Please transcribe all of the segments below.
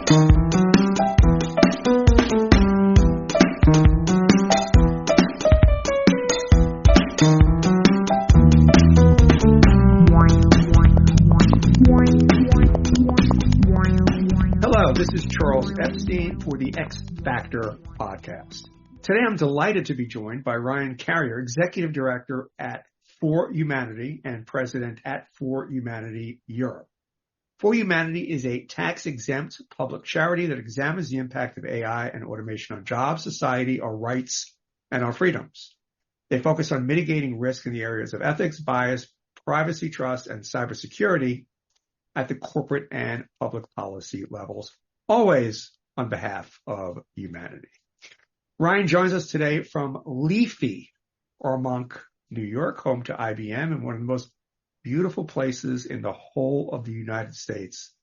This is Charles Epstein for the X Factor podcast. Today I'm delighted to be joined by Ryan Carrier, Executive Director at ForHumanity and President at ForHumanity Europe. ForHumanity is a tax-exempt public charity that examines the impact of AI and automation on jobs, society, our rights, and our freedoms. They focus on mitigating risk in the areas of ethics, bias, privacy, trust, and cybersecurity at the corporate and public policy levels, always on behalf of humanity. Ryan joins us today from leafy Armonk, New York, home to IBM and one of the most beautiful places in the whole of the United States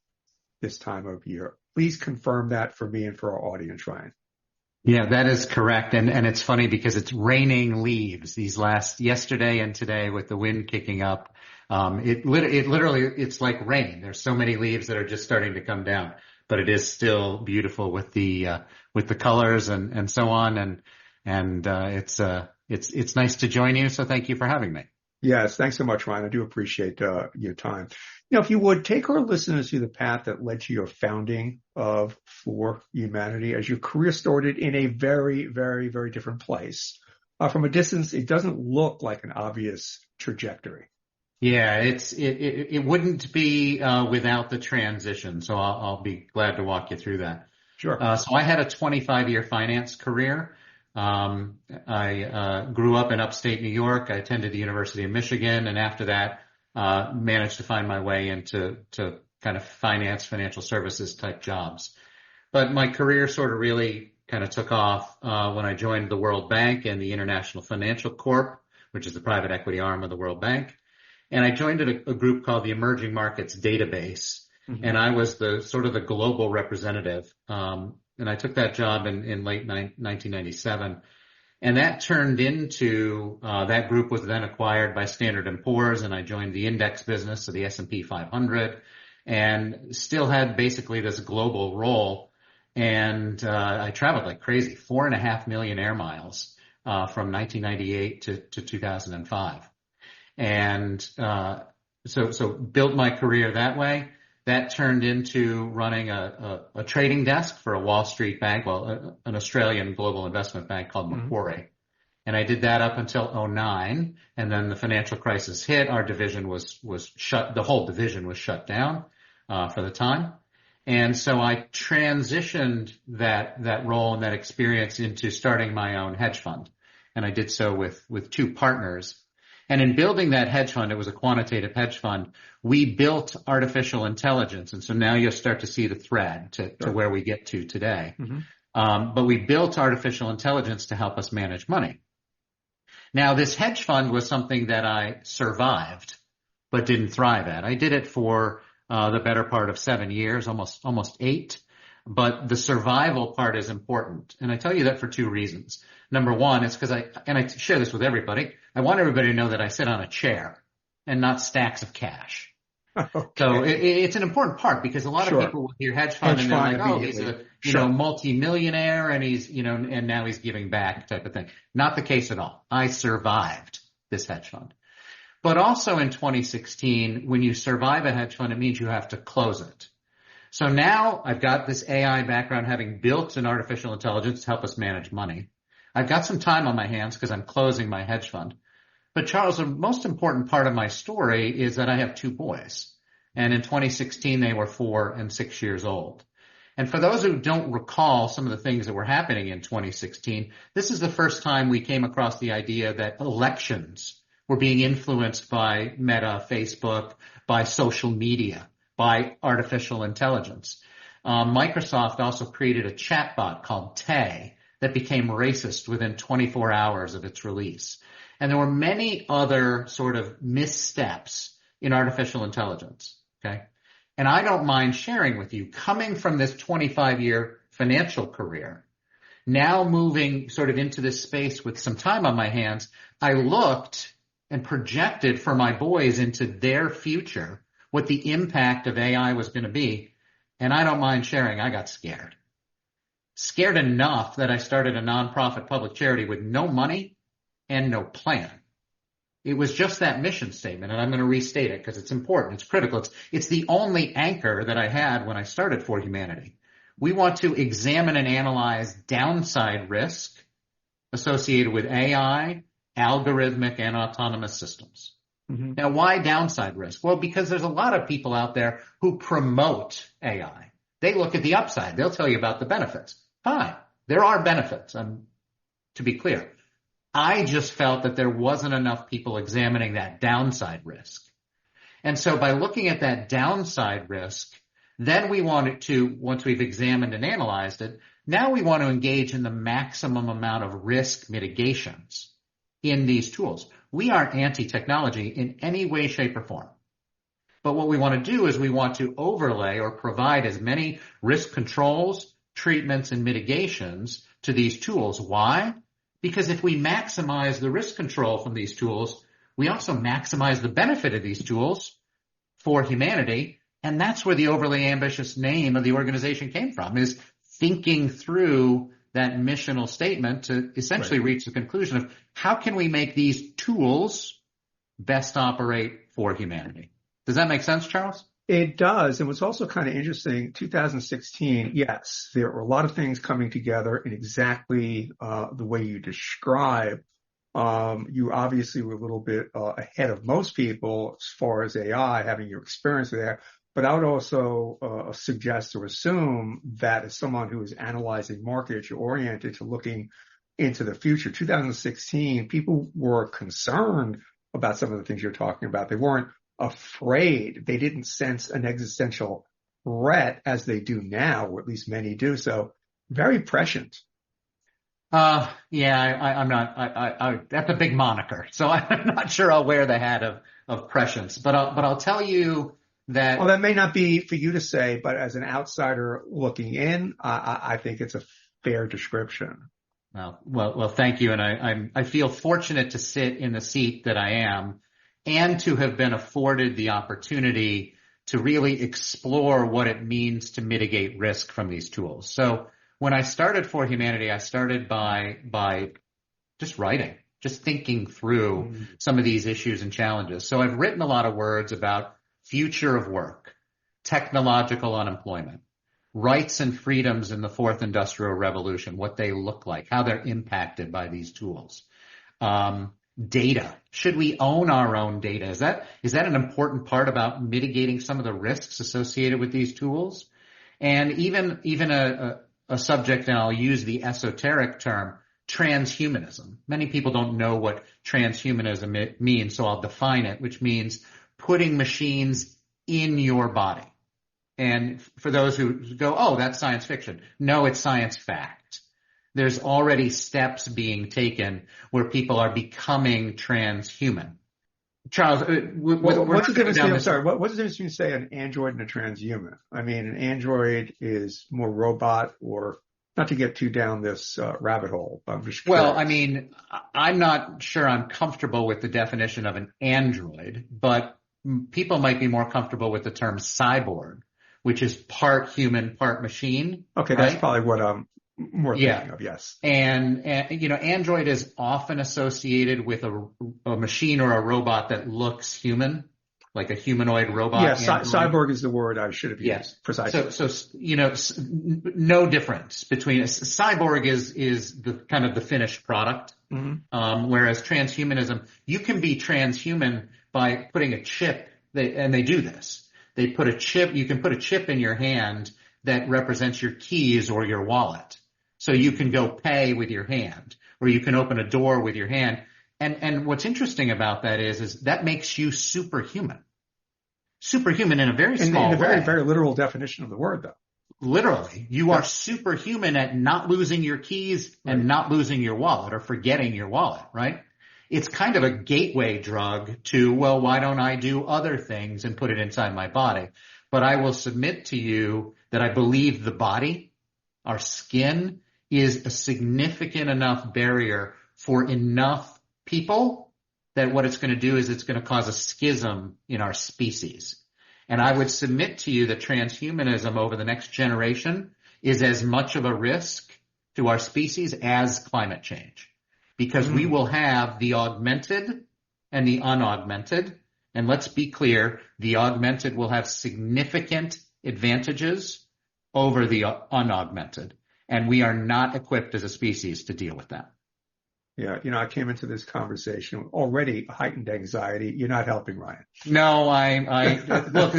this time of year. Please confirm that for me and for our audience, Ryan. Yeah, that is correct. And it's funny because it's raining leaves yesterday and today with the wind kicking up. It literally, it's like rain. There's so many leaves that are just starting to come down, but it is still beautiful with the colors and so on. And it's nice to join you. So thank you for having me. Yes. Thanks so much, Ryan. I do appreciate your time. If you would take our listeners through the path that led to your founding of ForHumanity, as your career started in a very, very, very different place. From a distance, it doesn't look like an obvious trajectory. Yeah, it wouldn't be without the transition. So I'll be glad to walk you through that. Sure. So I had a 25-year finance career. I grew up in upstate New York. I attended the University of Michigan, and after that, managed to find my way into kind of financial services type jobs. But my career sort of really kind of took off when I joined the World Bank and the International Financial Corp, which is the private equity arm of the World Bank. And I joined a group called the Emerging Markets Database, and I was the sort of the global representative. And I took that job in late 1997. And that turned into, that group was then acquired by Standard & Poor's, and I joined the index business of the S&P 500 and still had basically this global role. And I traveled like crazy, 4.5 million air miles from 1998 to 2005. And so built my career that way. That turned into running a trading desk for a Wall Street bank, an Australian global investment bank called Macquarie. And I did that up until 2009. And then the financial crisis hit. Our division was shut. The whole division was shut down for the time. And so I transitioned that role and that experience into starting my own hedge fund. And I did so with two partners. And in building that hedge fund, it was a quantitative hedge fund. We built artificial intelligence. And so now you'll start to see the thread to where we get to today. But we built artificial intelligence to help us manage money. Now, this hedge fund was something that I survived, but didn't thrive at. I did it for the better part of 7 years, almost 8. But the survival part is important. And I tell you that for two reasons. Number one, it's because I share this with everybody. I want everybody to know that I sit on a chair and not stacks of cash. Okay. So it's an important part because a lot of people will hear hedge fund and they're like, oh, he's a multi-millionaire and he's, and now he's giving back type of thing. Not the case at all. I survived this hedge fund. But also in 2016, when you survive a hedge fund, it means you have to close it. So now I've got this AI background, having built an artificial intelligence to help us manage money. I've got some time on my hands because I'm closing my hedge fund. But Charles, the most important part of my story is that I have 2 boys. And in 2016, they were 4 and 6 years old. And for those who don't recall some of the things that were happening in 2016, this is the first time we came across the idea that elections were being influenced by Meta, Facebook, by social media, by artificial intelligence. Microsoft also created a chatbot called Tay that became racist within 24 hours of its release. And there were many other sort of missteps in artificial intelligence, okay? And I don't mind sharing with you, coming from this 25-year financial career, now moving sort of into this space with some time on my hands, I looked and projected for my boys into their future what the impact of AI was going to be. And I don't mind sharing, I got scared. Scared enough that I started a nonprofit public charity with no money and no plan. It was just that mission statement, and I'm going to restate it because it's important. It's critical. It's the only anchor that I had when I started ForHumanity. We want to examine and analyze downside risk associated with AI, algorithmic, and autonomous systems. Mm-hmm. Now, why downside risk? Well, because there's a lot of people out there who promote AI. They look at the upside. They'll tell you about the benefits. Fine. There are benefits, to be clear. I just felt that there wasn't enough people examining that downside risk. And so by looking at that downside risk, then we wanted to, once we've examined and analyzed it, now we want to engage in the maximum amount of risk mitigations in these tools. We aren't anti-technology in any way, shape, or form. But what we want to do is we want to overlay or provide as many risk controls, treatments, and mitigations to these tools. Why? Because if we maximize the risk control from these tools, we also maximize the benefit of these tools for humanity. And that's where the overly ambitious name of the organization came from, is thinking through that missional statement to essentially reach the conclusion of how can we make these tools best operate for humanity. Does that make sense, Charles? It does. And what's also kind of interesting, 2016, yes, there were a lot of things coming together in exactly the way you describe. You obviously were a little bit ahead of most people as far as AI, having your experience there. But I would also suggest or assume that as someone who is analyzing markets, you're oriented to looking into the future. 2016, people were concerned about some of the things you're talking about. They weren't afraid. They didn't sense an existential threat as they do now, or at least many do. So very prescient. I'm not, that's a big moniker. So I'm not sure I'll wear the hat of prescience, but I'll tell you that. Well, that may not be for you to say, but as an outsider looking in, I think it's a fair description. Well, thank you. And I feel fortunate to sit in the seat that I am and to have been afforded the opportunity to really explore what it means to mitigate risk from these tools. So when I started ForHumanity, I started by just writing, just thinking through some of these issues and challenges. So I've written a lot of words about future of work, technological unemployment, rights and freedoms in the fourth industrial revolution, what they look like, how they're impacted by these tools. Data. Should we own our own data? Is that an important part about mitigating some of the risks associated with these tools? And even a subject, and I'll use the esoteric term, transhumanism. Many people don't know what transhumanism means, so I'll define it, which means putting machines in your body. And for those who go, oh, that's science fiction. No, it's science fact. There's already steps being taken where people are becoming transhuman. Charles, what's the difference? I'm sorry. What's the difference between, say, an android and a transhuman? I mean, an android is more robot, or not to get too down this rabbit hole. I'm just curious. Well, I mean, I'm not sure I'm comfortable with the definition of an android, but people might be more comfortable with the term cyborg, which is part human, part machine. Okay, right? That's probably what I'm more thinking of, yes. And android is often associated with a machine or a robot that looks human, like a humanoid robot. Yeah, cyborg is the word I should have used. Yes. Precisely. So no difference between cyborg is the kind of the finished product. Mm-hmm. Whereas transhumanism, you can be transhuman by putting a chip, and they do this. They put a chip, you can put a chip in your hand that represents your keys or your wallet. So you can go pay with your hand, or you can open a door with your hand. And what's interesting about that is that makes you superhuman. Superhuman in a very small way. In a very, very literal definition of the word, though. Literally, you are superhuman at not losing your keys and not losing your wallet or forgetting your wallet, right? It's kind of a gateway drug to, well, why don't I do other things and put it inside my body? But I will submit to you that I believe the body, our skin, is a significant enough barrier for enough people that what it's going to do is it's going to cause a schism in our species. And I would submit to you that transhumanism over the next generation is as much of a risk to our species as climate change, because we will have the augmented and the unaugmented. And let's be clear, the augmented will have significant advantages over the unaugmented. And we are not equipped as a species to deal with that. Yeah, I came into this conversation with already heightened anxiety. You're not helping, Ryan. No, look,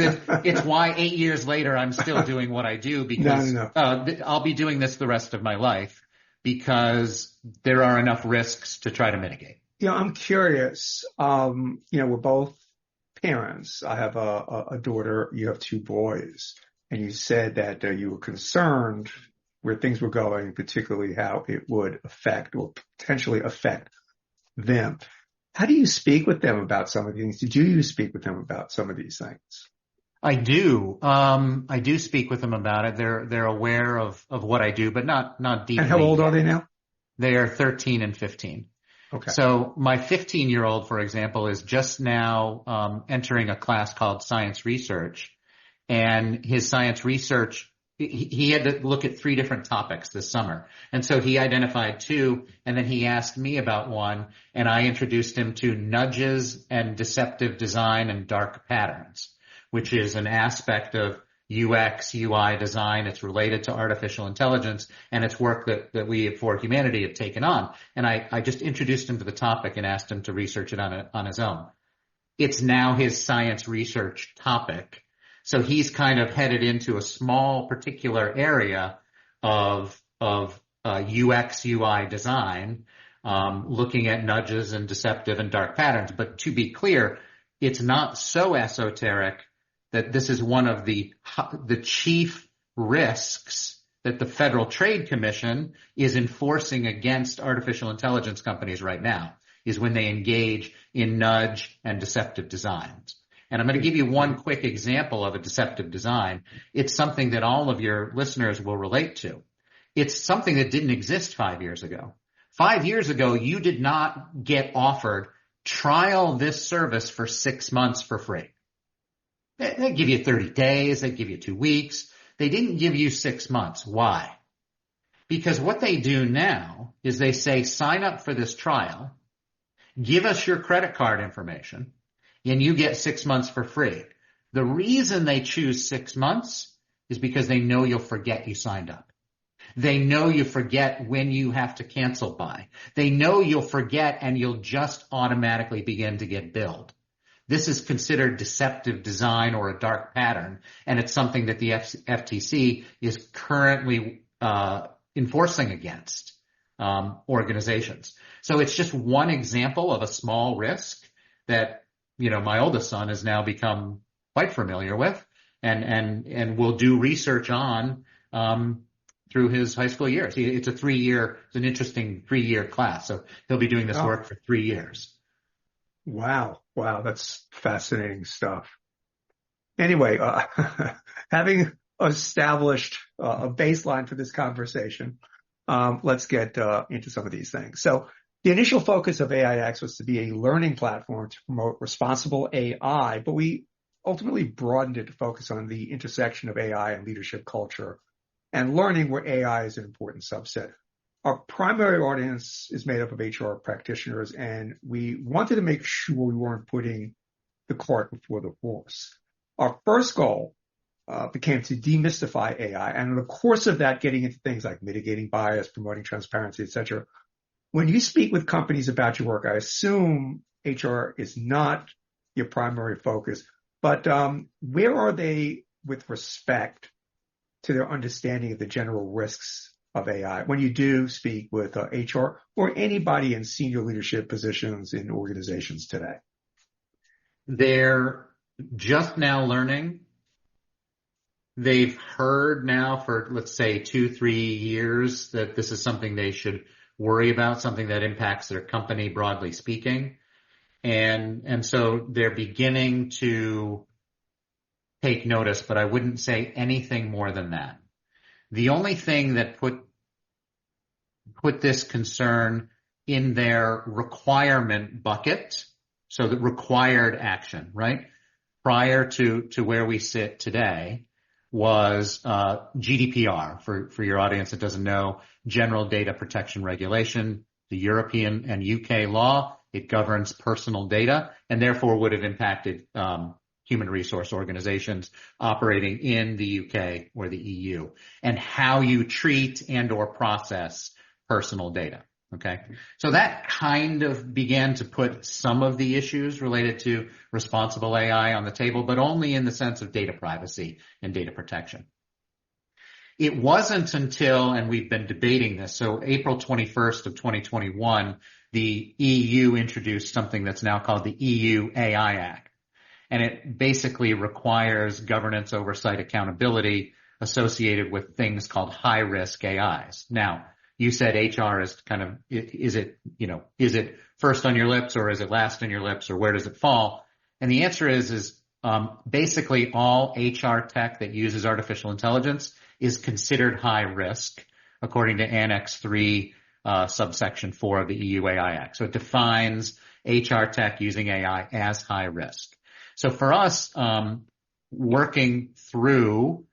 it's why 8 years later I'm still doing what I do, because No. I'll be doing this the rest of my life because there are enough risks to try to mitigate. I'm curious. We're both parents. I have a daughter. You have two boys. And you said that you were concerned where things were going, particularly how it would affect or potentially affect them. How do you speak with them about some of these things? Do you speak with them about some of these things? I do. I do speak with them about it. They're aware of what I do, but not deeply. And how old are they now? They are 13 and 15. Okay. So my 15-year-old, for example, is just now entering a class called Science Research. And his science research, he had to look at 3 different topics this summer. And so he identified 2, and then he asked me about one, and I introduced him to nudges and deceptive design and dark patterns, which is an aspect of UX, UI design. It's related to artificial intelligence, and it's work that we at ForHumanity have taken on. And I just introduced him to the topic and asked him to research it on his own. It's now his science research topic. So he's kind of headed into a small particular area of UX, UI design, looking at nudges and deceptive and dark patterns. But to be clear, it's not so esoteric that this is one of the chief risks that the Federal Trade Commission is enforcing against artificial intelligence companies right now, is when they engage in nudge and deceptive designs. And I'm going to give you one quick example of a deceptive design. It's something that all of your listeners will relate to. It's something that didn't exist 5 years ago. 5 years ago, you did not get offered trial this service for 6 months for free. They give you 30 days. They give you 2 weeks. They didn't give you 6 months. Why? Because what they do now is they say, sign up for this trial, give us your credit card information, and you get 6 months for free. The reason they choose 6 months is because they know you'll forget you signed up. They know you forget when you have to cancel by. They know you'll forget and you'll just automatically begin to get billed. This is considered deceptive design or a dark pattern, and it's something that the FTC is currently enforcing against organizations. So it's just one example of a small risk that my oldest son has now become quite familiar with and will do research on through his high school years. It's an interesting 3-year class. So he'll be doing this work for 3 years. Wow. That's fascinating stuff. Anyway, having established a baseline for this conversation, let's get into some of these things. So the initial focus of AIX was to be a learning platform to promote responsible AI, but we ultimately broadened it to focus on the intersection of AI and leadership culture and learning, where AI is an important subset. Our primary audience is made up of HR practitioners, and we wanted to make sure we weren't putting the cart before the horse. Our first goal became to demystify AI, and in the course of that, getting into things like mitigating bias, promoting transparency, etc. When you speak with companies about your work, I assume HR is not your primary focus, but where are they with respect to their understanding of the general risks of AI when you do speak with HR or anybody in senior leadership positions in organizations today? They're just now learning. They've heard now for, let's say, 2-3 years that this is something they should worry about, something that impacts their company, broadly speaking. And so they're beginning to take notice, but I wouldn't say anything more than that. The only thing that put this concern in their requirement bucket, so the required action, right? prior to where we sit today was GDPR. For your audience that doesn't know, General Data Protection Regulation, the European and UK law. It governs personal data and therefore would have impacted human resource organizations operating in the UK or the EU, and how you treat and or process personal data. Okay. So that kind of began to put some of the issues related to responsible AI on the table, but only in the sense of data privacy and data protection. It wasn't until, and we've been debating this, so April 21st of 2021, the EU introduced something that's now called the EU AI Act. And it basically requires governance, oversight, accountability associated with things called high-risk AIs. Now, you said HR is kind of, is it first on your lips or is it last on your lips or where does it fall? And the answer is basically all HR tech that uses artificial intelligence is considered high risk according to Annex 3, subsection 4 of the EU AI Act. So it defines HR tech using AI as high risk. So for us, working through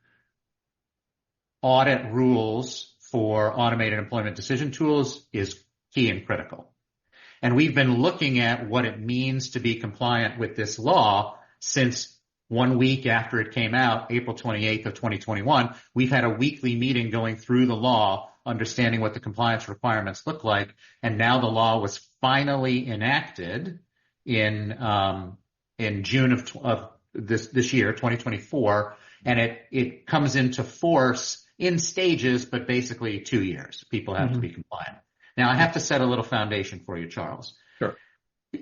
audit rules for automated employment decision tools is key and critical. And we've been looking at what it means to be compliant with this law since 1 week after it came out, April 28th of 2021. We've had a weekly meeting going through the law, understanding what the compliance requirements look like. And now the law was finally enacted in June of this year, 2024. And it comes into force in stages, but basically 2 years. People have to be compliant. Now, I have to set a little foundation for you, Charles. Sure.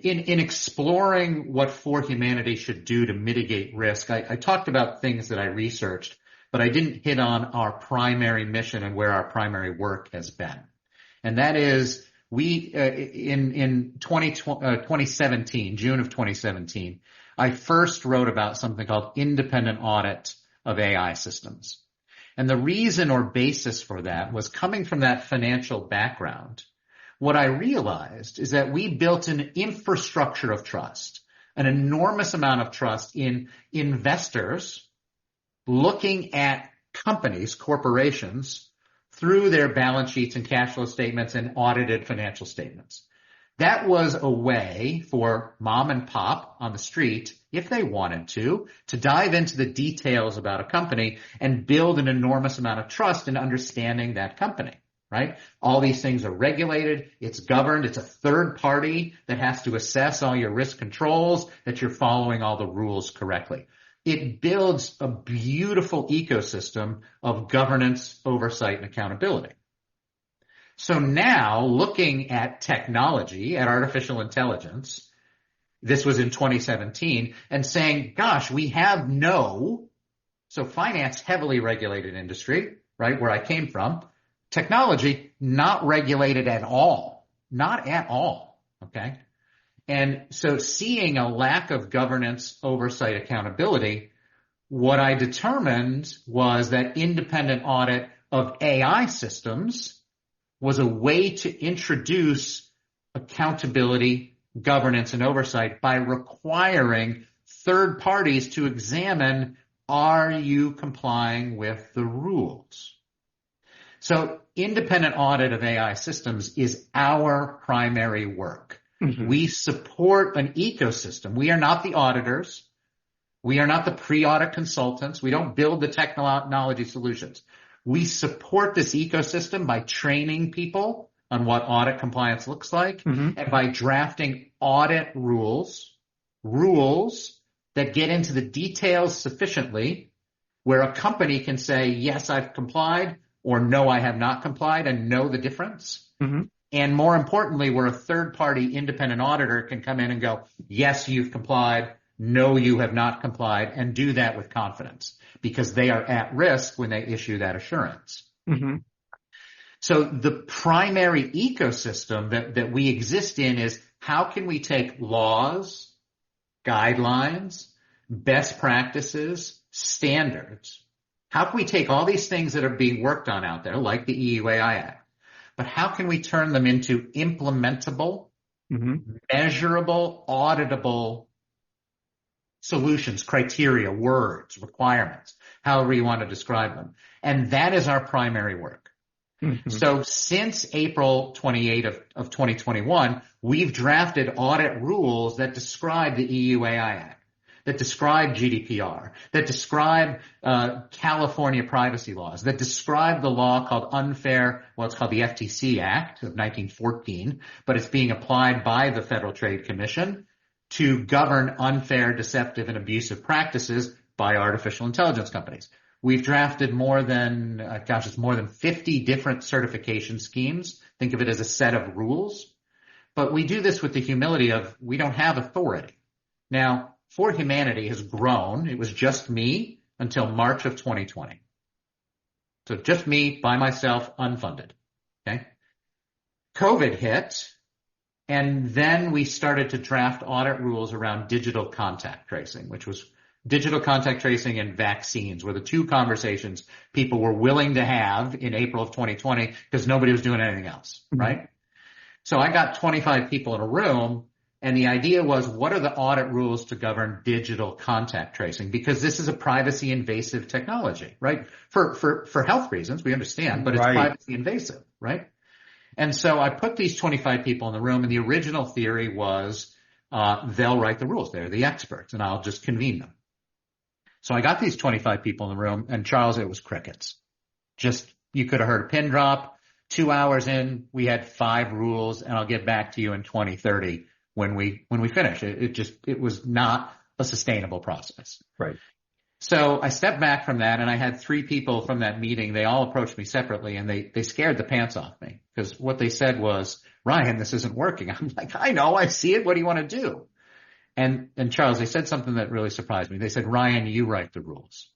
In exploring what ForHumanity should do to mitigate risk, I talked about things that I researched, but I didn't hit on our primary mission and where our primary work has been. And that is, in 2017, June of 2017, I first wrote about something called independent audit of AI systems. And the reason or basis for that was coming from that financial background. What I realized is that we built an infrastructure of trust, an enormous amount of trust in investors looking at companies, corporations, through their balance sheets and cash flow statements and audited financial statements. That was a way for mom and pop on the street, if they wanted to dive into the details about a company and build an enormous amount of trust in understanding that company, right? All these things are regulated. It's governed. It's a third party that has to assess all your risk controls, that you're following all the rules correctly. It builds a beautiful ecosystem of governance, oversight, and accountability. So now, looking at technology, at artificial intelligence, this was in 2017, and saying, gosh, we have so finance, heavily regulated industry, right, where I came from, technology, not regulated at all, not at all, okay? And so seeing a lack of governance, oversight, accountability, what I determined was that independent audit of AI systems was a way to introduce accountability, governance, and oversight by requiring third parties to examine, are you complying with the rules? So independent audit of AI systems is our primary work. Mm-hmm. We support an ecosystem. We are not the auditors. We are not the pre-audit consultants. We don't build the technology solutions. We support this ecosystem by training people on what audit compliance looks like, and by drafting audit rules that get into the details sufficiently where a company can say, yes, I've complied, or no, I have not complied, and know the difference. Mm-hmm. And more importantly, where a third-party independent auditor can come in and go, yes, you've complied, no, you have not complied, and do that with confidence because they are at risk when they issue that assurance. Mm-hmm. So the primary ecosystem that we exist in is, how can we take laws, guidelines, best practices, standards? How can we take all these things that are being worked on out there, like the EU AI Act, but how can we turn them into implementable, measurable, auditable solutions, criteria, words, requirements, however you want to describe them. And that is our primary work. Mm-hmm. So since April 28th of 2021, we've drafted audit rules that describe the EU AI Act, that describe GDPR, that describe California privacy laws, that describe the law called it's called the FTC Act of 1914, but it's being applied by the Federal Trade Commission to govern unfair, deceptive, and abusive practices by artificial intelligence companies. We've drafted more than 50 different certification schemes. Think of it as a set of rules. But we do this with the humility of we don't have authority. Now, ForHumanity has grown. It was just me until March of 2020. So just me by myself, unfunded. Okay. COVID hit, and then we started to draft audit rules around digital contact tracing, which was digital contact tracing and vaccines were the two conversations people were willing to have in April of 2020 because nobody was doing anything else, right? Mm-hmm. So I got 25 people in a room, and the idea was, what are the audit rules to govern digital contact tracing? Because this is a privacy invasive technology, right? For health reasons, we understand, but it's privacy invasive, right? And so I put these 25 people in the room, and the original theory was they'll write the rules. They're the experts, and I'll just convene them. So I got these 25 people in the room, and Charles, it was crickets. Just, you could have heard a pin drop. 2 hours in, we had 5 rules, and I'll get back to you in 2030 when we finish. It was not a sustainable process. Right. So I stepped back from that, and I had 3 people from that meeting. They all approached me separately, and they scared the pants off me because what they said was, Ryan, this isn't working. I'm like, I know, I see it. What do you want to do? And Charles, they said something that really surprised me. They said, Ryan, you write the rules.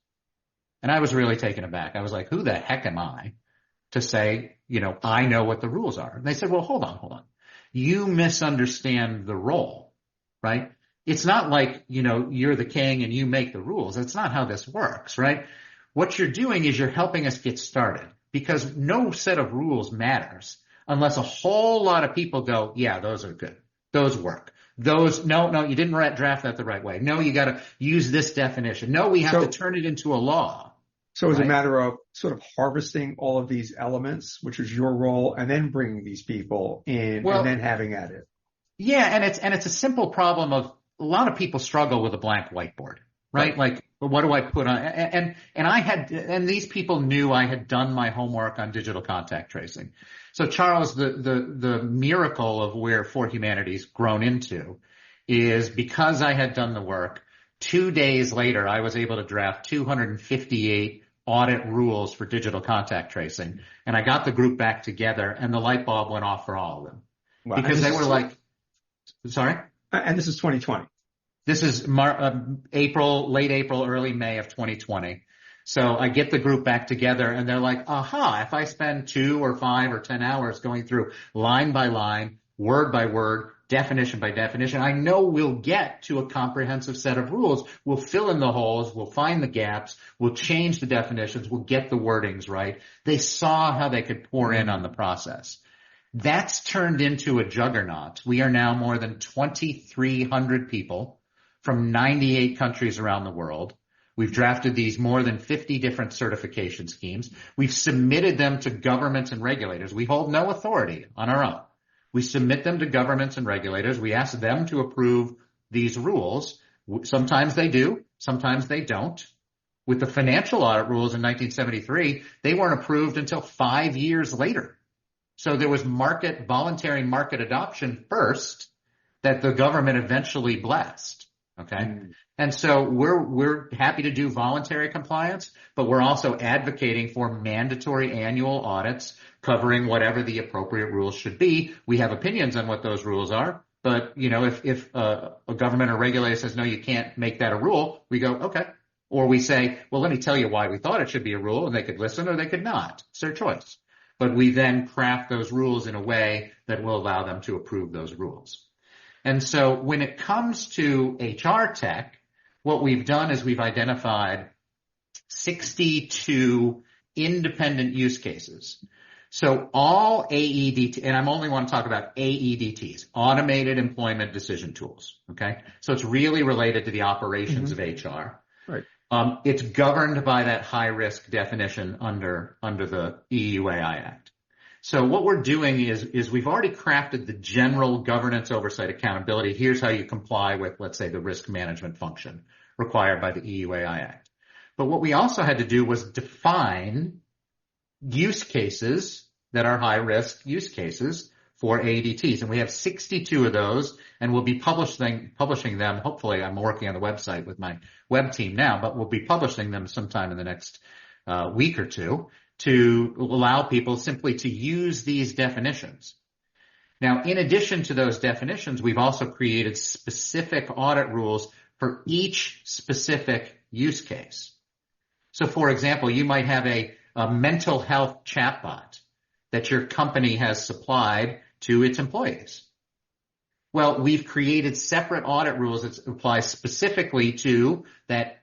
And I was really taken aback. I was like, who the heck am I to say, I know what the rules are? And they said, well, hold on. You misunderstand the role, right? It's not like, you're the king and you make the rules. That's not how this works, right? What you're doing is you're helping us get started because no set of rules matters unless a whole lot of people go, yeah, those are good. Those work. Those, no, you didn't draft that the right way. No, you got to use this definition. No, we have to turn it into a law. So it's a matter of sort of harvesting all of these elements, which is your role, and then bringing these people in and then having at it. Yeah, and it's a simple problem of a lot of people struggle with a blank whiteboard, right? Like, what do I put on? And these people knew I had done my homework on digital contact tracing. So Charles, the miracle of where ForHumanity's grown into is because I had done the work, 2 days later, I was able to draft 258 audit rules for digital contact tracing. And I got the group back together and the light bulb went off for all of them. Wow. Because they were like, sorry? And this is 2020. This is late April, early May of 2020. So I get the group back together and they're like, aha, if I spend 2 or 5 or 10 hours going through line by line, word by word, definition by definition, I know we'll get to a comprehensive set of rules. We'll fill in the holes. We'll find the gaps. We'll change the definitions. We'll get the wordings right. They saw how they could pour in on the process. That's turned into a juggernaut. We are now more than 2,300 people from 98 countries around the world. We've drafted these more than 50 different certification schemes. We've submitted them to governments and regulators. We hold no authority on our own. We submit them to governments and regulators. We ask them to approve these rules. Sometimes they do. Sometimes they don't. With the financial audit rules in 1973, they weren't approved until 5 years later. So there was voluntary market adoption first that the government eventually blessed. Okay. And so we're happy to do voluntary compliance, but we're also advocating for mandatory annual audits covering whatever the appropriate rules should be. We have opinions on what those rules are, but if a government or regulator says, no, you can't make that a rule, we go, okay. Or we say, well, let me tell you why we thought it should be a rule, and they could listen or they could not. It's their choice. But we then craft those rules in a way that will allow them to approve those rules. And so when it comes to HR tech, what we've done is we've identified 62 independent use cases So all AEDT, and I'm only want to talk about AEDTs, automated employment decision tools. Okay. So it's really related to the operations of HR. Right. It's governed by that high risk definition under the EUAI Act. So what we're doing is we've already crafted the general governance, oversight, accountability. Here's how you comply with, let's say, the risk management function required by the EUAI Act. But what we also had to do was define use cases that are high risk use cases for AEDTs. And we have 62 of those, and we'll be publishing them. Hopefully, I'm working on the website with my web team now, but we'll be publishing them sometime in the next week or two to allow people simply to use these definitions. Now, in addition to those definitions, we've also created specific audit rules for each specific use case. So, for example, you might have a mental health chatbot that your company has supplied to its employees. Well, we've created separate audit rules that apply specifically to that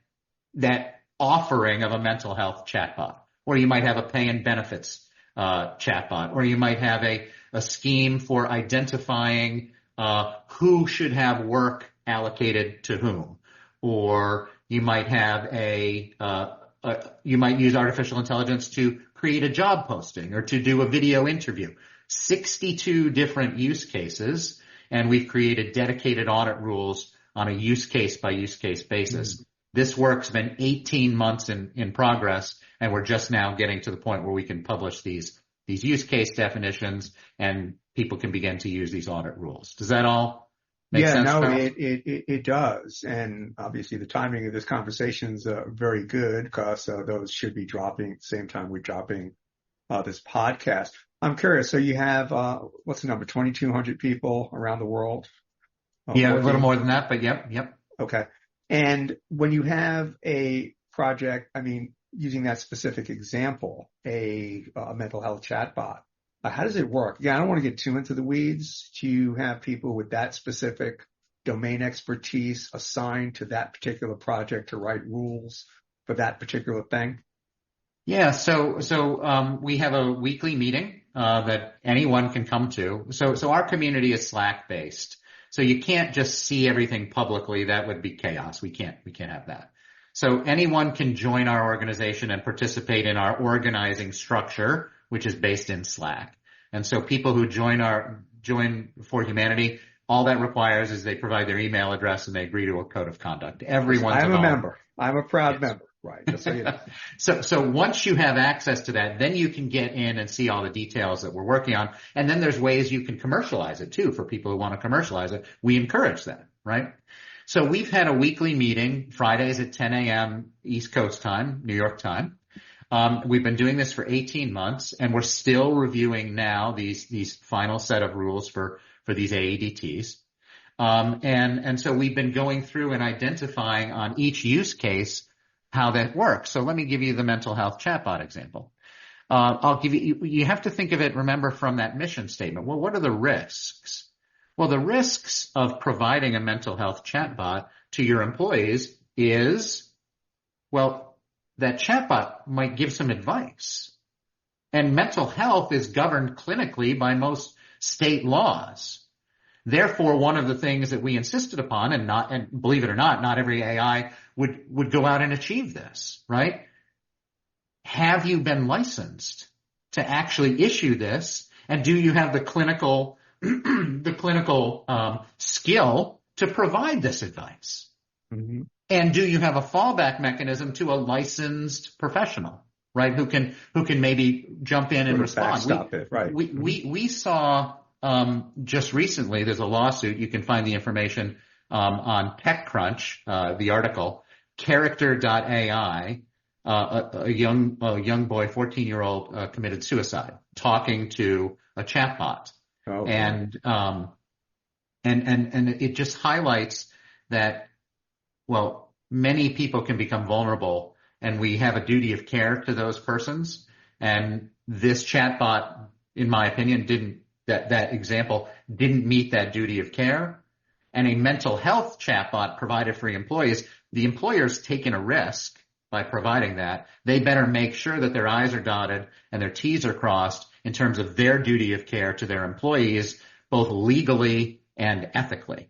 offering of a mental health chatbot. Or you might have a pay and benefits chatbot, or you might have a scheme for identifying who should have work allocated to whom, or you might have you might use artificial intelligence to create a job posting or to do a video interview. 62 different use cases, and we've created dedicated audit rules on a use case by use case basis. Mm-hmm. This work's been 18 months in progress, and we're just now getting to the point where we can publish these use case definitions and people can begin to use these audit rules. Does that all make sense? Yeah, no, it does. And obviously the timing of this conversation is very good because those should be dropping at the same time we're dropping this podcast. I'm curious. So you have, what's the number? 2,200 people around the world? Yeah, a little more than that, but yep. Okay. And when you have a project, I mean, using that specific example, a mental health chatbot, how does it work? Yeah, I don't want to get too into the weeds. Do you have people with that specific domain expertise assigned to that particular project to write rules for that particular thing? Yeah, so we have a weekly meeting that anyone can come to. So our community is Slack based. So you can't just see everything publicly. That would be chaos. We can't have that. So anyone can join our organization and participate in our organizing structure, which is based in Slack. And so people who join ForHumanity, all that requires is they provide their email address and they agree to a code of conduct. I'm a member. I'm a proud member. Right. Just so you know. So once you have access to that, then you can get in and see all the details that we're working on. And then there's ways you can commercialize it too for people who want to commercialize it. We encourage that, right? So we've had a weekly meeting Fridays at 10 a.m. East Coast time, New York time. We've been doing this for 18 months and we're still reviewing now these final set of rules for these AEDTs. And so we've been going through and identifying on each use case how that works. So let me give you the mental health chatbot example. I'll give you have to think of it, remember, from that mission statement. Well, what are the risks? Well, the risks of providing a mental health chatbot to your employees is, well, that chatbot might give some advice. And mental health is governed clinically by most state laws. Therefore, one of the things that we insisted upon, and believe it or not every AI would go out and achieve this, right? Have you been licensed to actually issue this? And do you have the clinical skill to provide this advice? Mm-hmm. And do you have a fallback mechanism to a licensed professional, right? Who can maybe jump in and respond? We saw just recently, there's a lawsuit. You can find the information on TechCrunch, the article, Character.ai, a young boy, 14-year-old, committed suicide, talking to a chatbot. Oh, and it just highlights that, well, many people can become vulnerable, and we have a duty of care to those persons. And this chatbot, in my opinion, that example didn't meet that duty of care. And a mental health chatbot provided for employees, the employer's taken a risk by providing that. They better make sure that their I's are dotted and their T's are crossed in terms of their duty of care to their employees, both legally and ethically.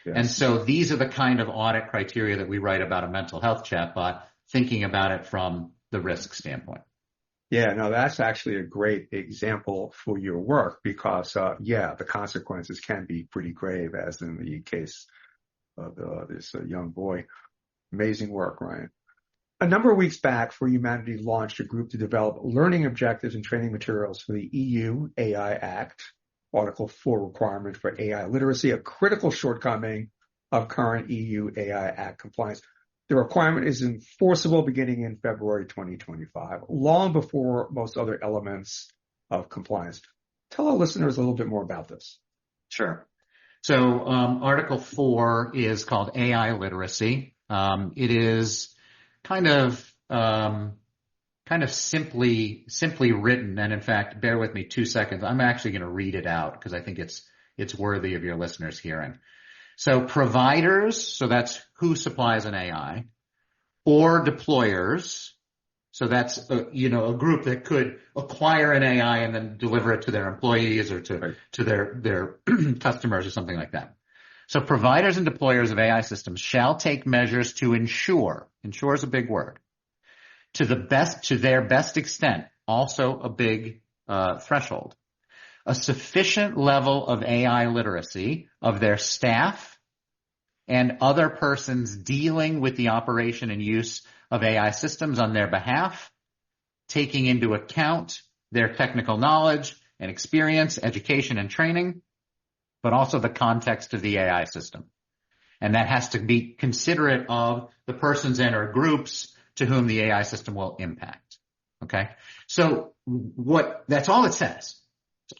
Yes. And so these are the kind of audit criteria that we write about a mental health chatbot, thinking about it from the risk standpoint. Yeah, no, that's actually a great example for your work because, the consequences can be pretty grave, as in the case of this young boy. Amazing work, Ryan. A number of weeks back, ForHumanity launched a group to develop learning objectives and training materials for the EU AI Act, Article 4 requirement for AI literacy, a critical shortcoming of current EU AI Act compliance. The requirement is enforceable beginning in February 2025, long before most other elements of compliance. Tell our listeners a little bit more about this. Sure. So Article 4 is called AI literacy. It is kind of simply written, and in fact, bear with me 2 seconds. I'm actually going to read it out because I think it's worthy of your listeners' hearing. So providers, so that's who supplies an AI, or deployers, so that's a group that could acquire an AI and then deliver it to their employees or to their customers or something like that. So providers and deployers of AI systems shall take measures to ensure is a big word, to their best extent, also a big threshold, a sufficient level of AI literacy of their staff and other persons dealing with the operation and use of AI systems on their behalf, taking into account their technical knowledge and experience, education and training, but also the context of the AI system. And that has to be considerate of the persons and or groups to whom the AI system will impact. Okay? So that's all it says.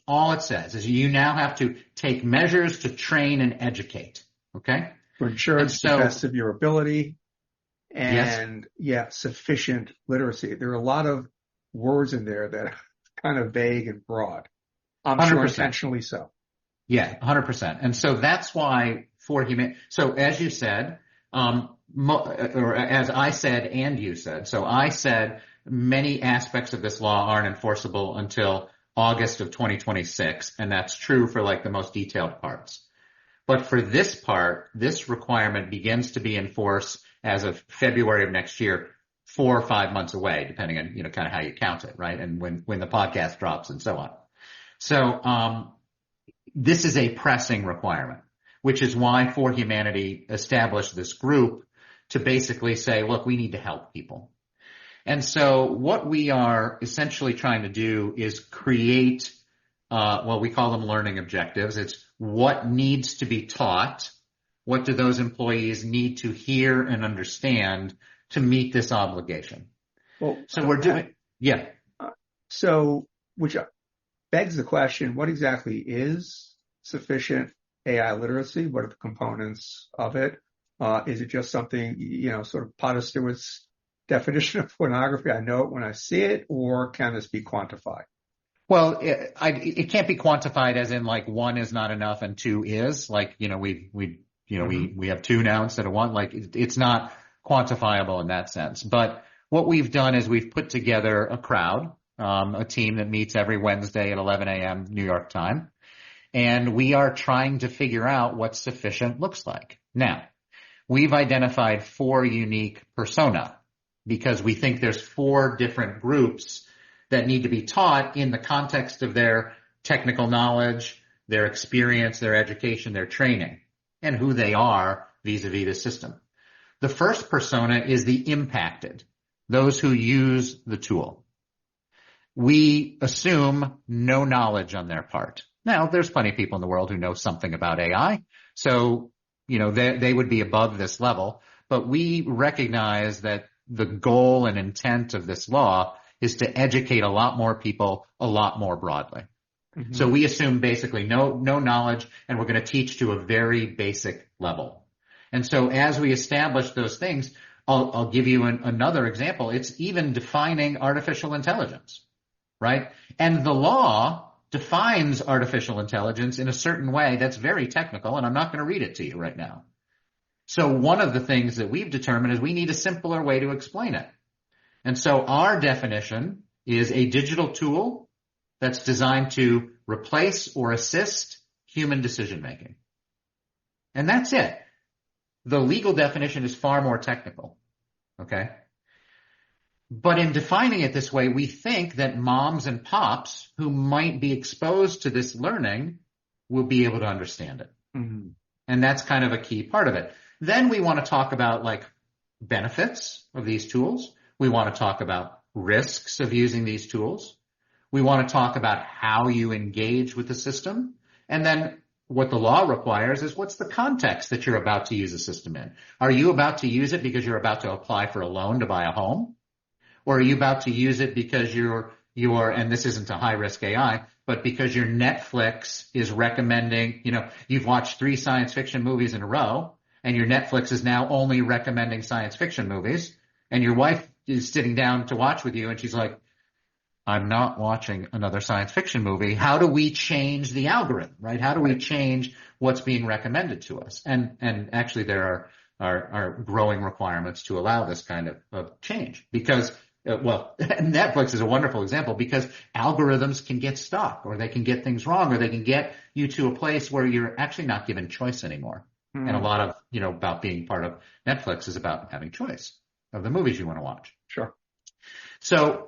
All it says is you now have to take measures to train and educate. Okay? To ensure it's the best of your ability and, sufficient literacy. There are a lot of words in there that are kind of vague and broad. I'm 100%. Sure intentionally so. Yeah, 100%. And so that's why so as you said, or as I said and you said, so I said many aspects of this law aren't enforceable until August of 2026, and that's true for like the most detailed parts. But for this part, this requirement begins to be enforced as of February of next year, 4 or 5 months away, depending on, kind of how you count it, right? And when the podcast drops and so on. So, this is a pressing requirement, which is why ForHumanity established this group to basically say, look, we need to help people. And so what we are essentially trying to do is create, we call them learning objectives. It's what needs to be taught. What do those employees need to hear and understand to meet this obligation? Well, so we're doing, So, which begs the question, what exactly is sufficient AI literacy? What are the components of it? Is it just something, sort of Potter Stewart's definition of pornography? I know it when I see it, or can this be quantified? Well, it can't be quantified as in like 1 is not enough and 2 is. Like, we have 2 now instead of 1. Like, it's not quantifiable in that sense. But what we've done is we've put together a crowd, a team that meets every Wednesday at 11 a.m. New York time. And we are trying to figure out what sufficient looks like. Now, we've identified 4 unique persona because we think there's 4 different groups that need to be taught in the context of their technical knowledge, their experience, their education, their training, and who they are vis-a-vis the system. The first persona is the impacted, those who use the tool. We assume no knowledge on their part. Now, there's plenty of people in the world who know something about AI, so, they would be above this level, but we recognize that the goal and intent of this law is to educate a lot more people a lot more broadly. Mm-hmm. So we assume basically no knowledge, and we're going to teach to a very basic level. And so as we establish those things, I'll give you another example. It's even defining artificial intelligence, right? And the law defines artificial intelligence in a certain way that's very technical, and I'm not going to read it to you right now. So one of the things that we've determined is we need a simpler way to explain it. And so our definition is a digital tool that's designed to replace or assist human decision making. And that's it. The legal definition is far more technical. Okay. But in defining it this way, we think that moms and pops who might be exposed to this learning will be able to understand it. Mm-hmm. And that's kind of a key part of it. Then we want to talk about like benefits of these tools. We want to talk about risks of using these tools. We want to talk about how you engage with the system. And then what the law requires is what's the context that you're about to use the system in? Are you about to use it because you're about to apply for a loan to buy a home? Or are you about to use it because you're, and this isn't a high risk AI, but because your Netflix is recommending, you've watched 3 science fiction movies in a row and your Netflix is now only recommending science fiction movies and your wife is sitting down to watch with you and she's like, I'm not watching another science fiction movie. How do we change the algorithm, right? How do we change what's being recommended to us? And actually there are growing requirements to allow this kind of change because Netflix is a wonderful example because algorithms can get stuck or they can get things wrong or they can get you to a place where you're actually not given choice anymore. Mm. And a lot of, about being part of Netflix is about having choice of the movies you want to watch. Sure. So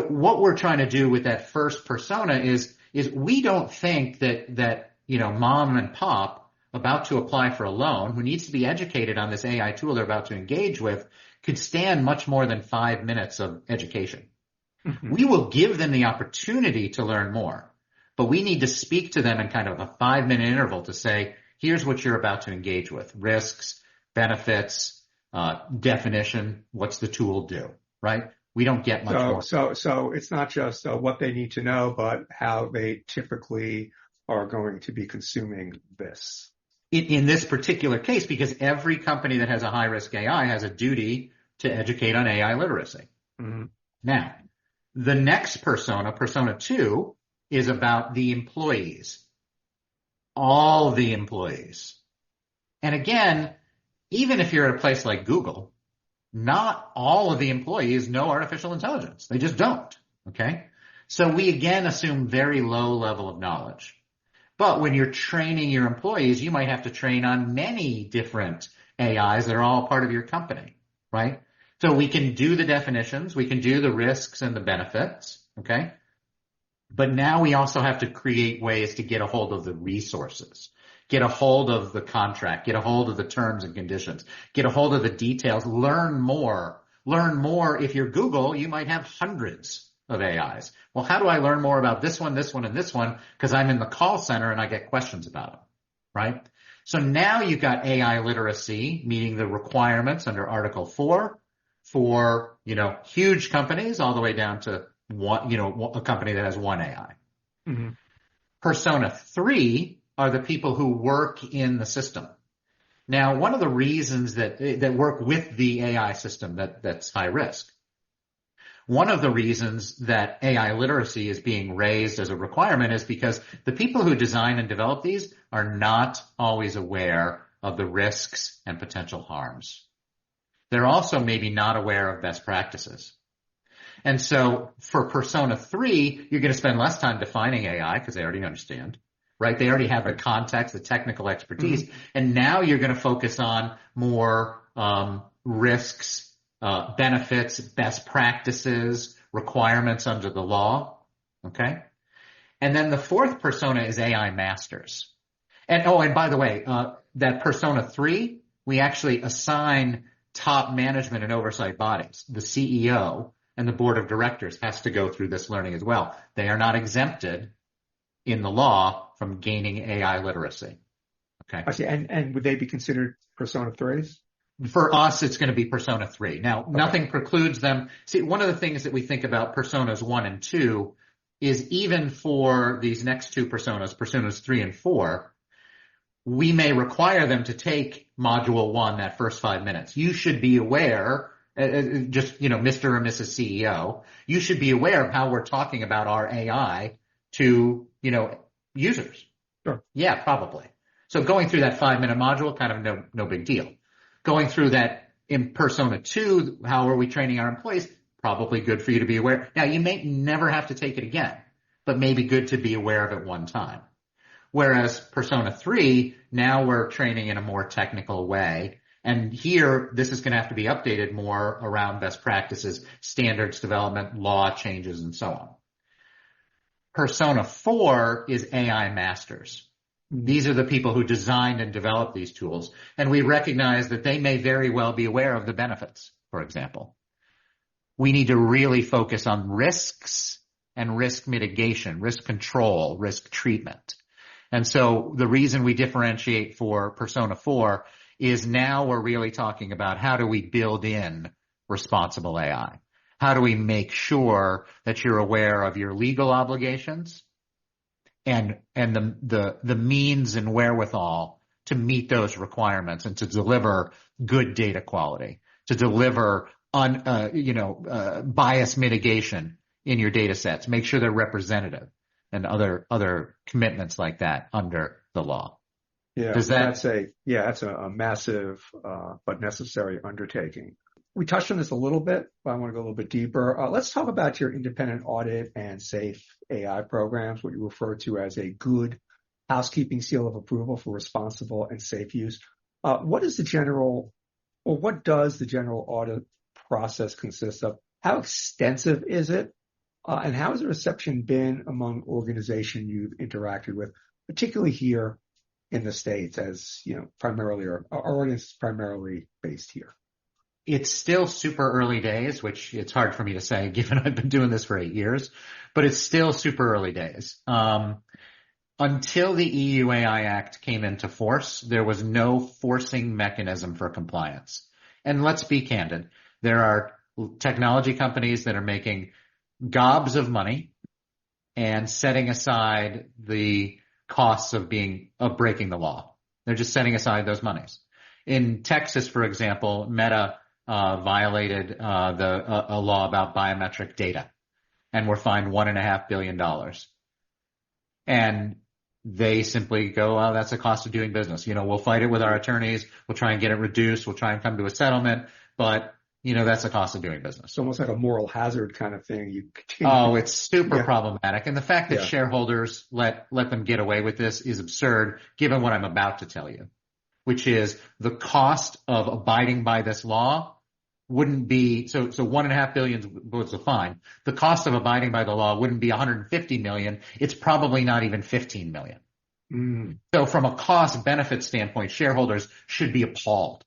what we're trying to do with that first persona is we don't think that mom and pop about to apply for a loan who needs to be educated on this AI tool they're about to engage with could stand much more than 5 minutes of education. Mm-hmm. We will give them the opportunity to learn more, but we need to speak to them in kind of a 5-minute interval to say, here's what you're about to engage with: risks, benefits, definition, what's the tool do, right? We don't get much more. So it's not just what they need to know, but how they typically are going to be consuming this. In this particular case, because every company that has a high-risk AI has a duty to educate on AI literacy. Mm-hmm. Now, the next persona 2, is about the employees. All the employees. And again, even if you're at a place like Google, not all of the employees know artificial intelligence. They just don't. Okay? So we again assume very low level of knowledge. But when you're training your employees, you might have to train on many different AIs that are all part of your company, right? So we can do the definitions, we can do the risks and the benefits, okay? But now we also have to create ways to get a hold of the resources, get a hold of the contract, get a hold of the terms and conditions, get a hold of the details, learn more. Learn more. If you're Google, you might have hundreds of AIs. Well, how do I learn more about this one, and this one? Because I'm in the call center and I get questions about them, right? So now you've got AI literacy, meeting the requirements under Article 4 for, huge companies all the way down to one, a company that has one AI. Mm-hmm. Persona 3 are the people who work in the system. Now, one of the reasons that work with the AI system that's high risk, one of the reasons that AI literacy is being raised as a requirement is because the people who design and develop these are not always aware of the risks and potential harms. They're also maybe not aware of best practices. And so for persona 3, you're going to spend less time defining AI because they already understand, right? They already have the context, the technical expertise. Mm-hmm. And now you're going to focus on more risks, benefits, best practices, requirements under the law. Okay. And then the fourth persona is AI masters. And by the way, that persona 3, we actually assign top management and oversight bodies. The CEO and the board of directors has to go through this learning as well. They are not exempted in the law from gaining AI literacy. Okay. I see. And would they be considered persona 3s? For us, it's going to be persona 3. Now, nothing precludes them. See, one of the things that we think about personas 1 and 2 is even for these next 2 personas 3 and 4, we may require them to take module 1 that first 5 minutes. You should be aware, just, Mr. or Mrs. CEO, you should be aware of how we're talking about our AI to, users. Sure. Yeah, probably. So going through that 5-minute module, kind of no big deal. Going through that in persona 2, how are we training our employees? Probably good for you to be aware. Now, you may never have to take it again, but maybe good to be aware of at one time. Whereas Persona 3, now we're training in a more technical way. And here, this is going to have to be updated more around best practices, standards development, law changes, and so on. Persona 4 is AI masters. These are the people who designed and developed these tools. And we recognize that they may very well be aware of the benefits, for example. We need to really focus on risks and risk mitigation, risk control, risk treatment. And so the reason we differentiate for Persona 4 is now we're really talking about how do we build in responsible AI? How do we make sure that you're aware of your legal obligations and the means and wherewithal to meet those requirements and to deliver good data quality, to deliver bias mitigation in your data sets, make sure they're representative, and other commitments like that under the law. Yeah, that's a massive but necessary undertaking. We touched on this a little bit, but I want to go a little bit deeper. Let's talk about your independent audit and safe AI programs, what you refer to as a good housekeeping seal of approval for responsible and safe use. What does the general audit process consist of? How extensive is it? And how has the reception been among organizations you've interacted with, particularly here in the States, as you know, primarily our audience is primarily based here? It's still super early days, which it's hard for me to say given I've been doing this for 8 years, but it's still super early days. Until the EU AI Act came into force, there was no forcing mechanism for compliance. And let's be candid. There are technology companies that are making gobs of money and setting aside the costs of breaking the law. They're just setting aside those monies. In Texas, for example, Meta violated a law about biometric data and were fined $1.5 billion. And they simply go, oh, that's a cost of doing business. We'll fight it with our attorneys. We'll try and get it reduced. We'll try and come to a settlement. But, that's a cost of doing business. It's almost like a moral hazard kind of thing. You continue. Oh, it's super problematic. And the fact that shareholders let them get away with this is absurd, given what I'm about to tell you, which is the cost of abiding by this law wouldn't be, so $1.5 billion was the fine. The cost of abiding by the law wouldn't be $150 million. It's probably not even $15 million. So from a cost benefit standpoint, shareholders should be appalled.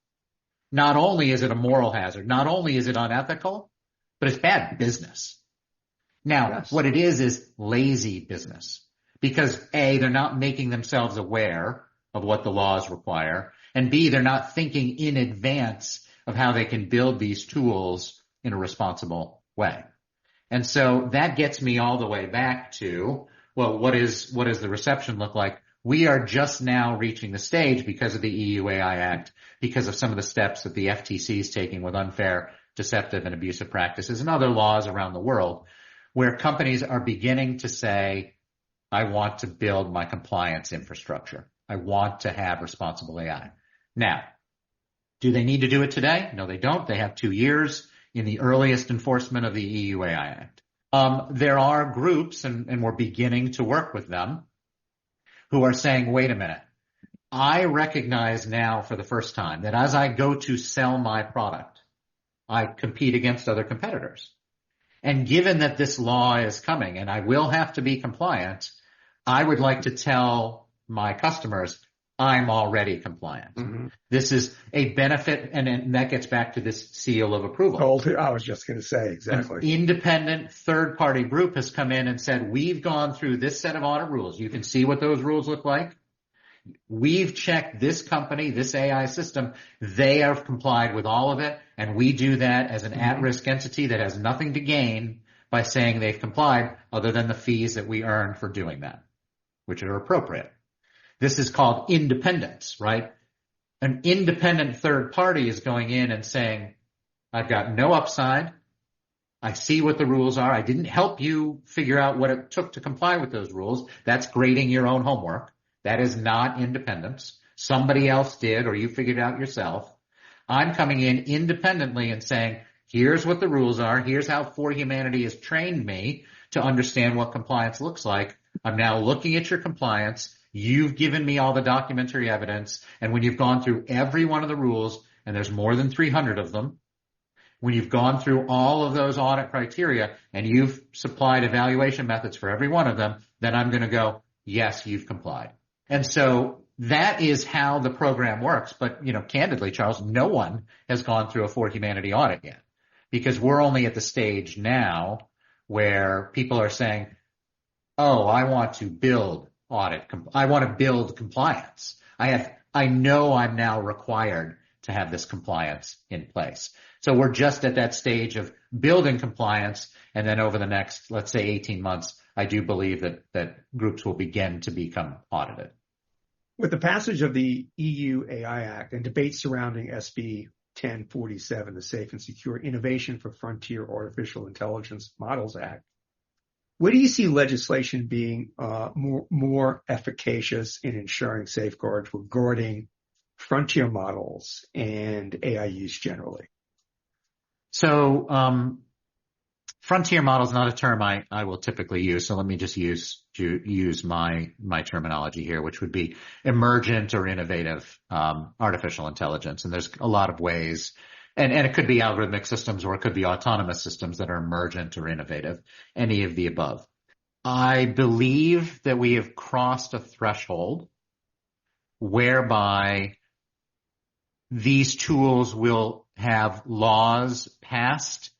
Not only is it a moral hazard, not only is it unethical, but it's bad business. Now, what it is lazy business because A, they're not making themselves aware of what the laws require, and B, they're not thinking in advance of how they can build these tools in a responsible way. And so that gets me all the way back to, well, what does the reception look like? We are just now reaching the stage because of the EU AI Act, because of some of the steps that the FTC is taking with unfair, deceptive, and abusive practices and other laws around the world, where companies are beginning to say, I want to build my compliance infrastructure. I want to have responsible AI. Now, do they need to do it today? No, they don't. They have 2 years in the earliest enforcement of the EU AI Act. There are groups, and we're beginning to work with them, who are saying, wait a minute, I recognize now for the first time that as I go to sell my product, I compete against other competitors. And given that this law is coming and I will have to be compliant, I would like to tell my customers I'm already compliant. Mm-hmm. This is a benefit, and that gets back to this seal of approval. I was just going to say, exactly. An independent third-party group has come in and said, we've gone through this set of audit rules. You can see what those rules look like. We've checked this company, this AI system. They have complied with all of it, and we do that as an at-risk entity that has nothing to gain by saying they've complied other than the fees that we earn for doing that, which are appropriate. This is called independence, right? An independent third party is going in and saying, I've got no upside. I see what the rules are. I didn't help you figure out what it took to comply with those rules. That's grading your own homework. That is not independence. Somebody else did, or you figured it out yourself. I'm coming in independently and saying, here's what the rules are. Here's how ForHumanity has trained me to understand what compliance looks like. I'm now looking at your compliance. You've given me all the documentary evidence. And when you've gone through every one of the rules, and there's more than 300 of them, when you've gone through all of those audit criteria and you've supplied evaluation methods for every one of them, then I'm going to go, yes, you've complied. And so that is how the program works. But, candidly, Charles, no one has gone through a ForHumanity audit yet, because we're only at the stage now where people are saying, oh, I want to build I want to build compliance. I know I'm now required to have this compliance in place. So we're just at that stage of building compliance. And then over the next, let's say 18 months, I do believe that groups will begin to become audited. With the passage of the EU AI Act and debates surrounding SB 1047, the Safe and Secure Innovation for Frontier Artificial Intelligence Models Act, where do you see legislation being more efficacious in ensuring safeguards regarding frontier models and AI use generally? So frontier model is not a term I will typically use. So let me just use my terminology here, which would be emergent or innovative artificial intelligence. And there's a lot of ways, and it could be algorithmic systems or it could be autonomous systems that are emergent or innovative, any of the above. I believe that we have crossed a threshold whereby these tools will have laws passed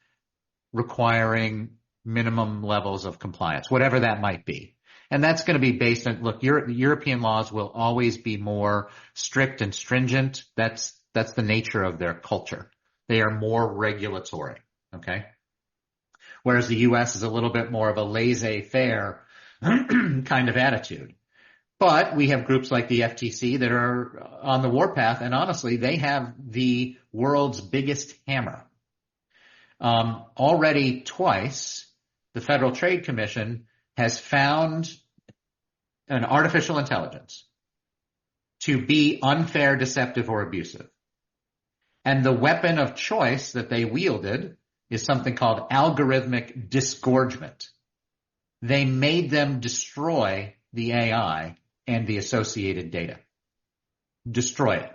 requiring minimum levels of compliance, whatever that might be. And that's going to be based on, look, European laws will always be more strict and stringent. That's the nature of their culture. They are more regulatory, okay? Whereas the U.S. is a little bit more of a laissez-faire kind of attitude. But we have groups like the FTC that are on the warpath, and honestly, they have the world's biggest hammer. Already twice, the Federal Trade Commission has found an artificial intelligence to be unfair, deceptive, or abusive. And the weapon of choice that they wielded is something called algorithmic disgorgement. They made them destroy the AI and the associated data. Destroy it.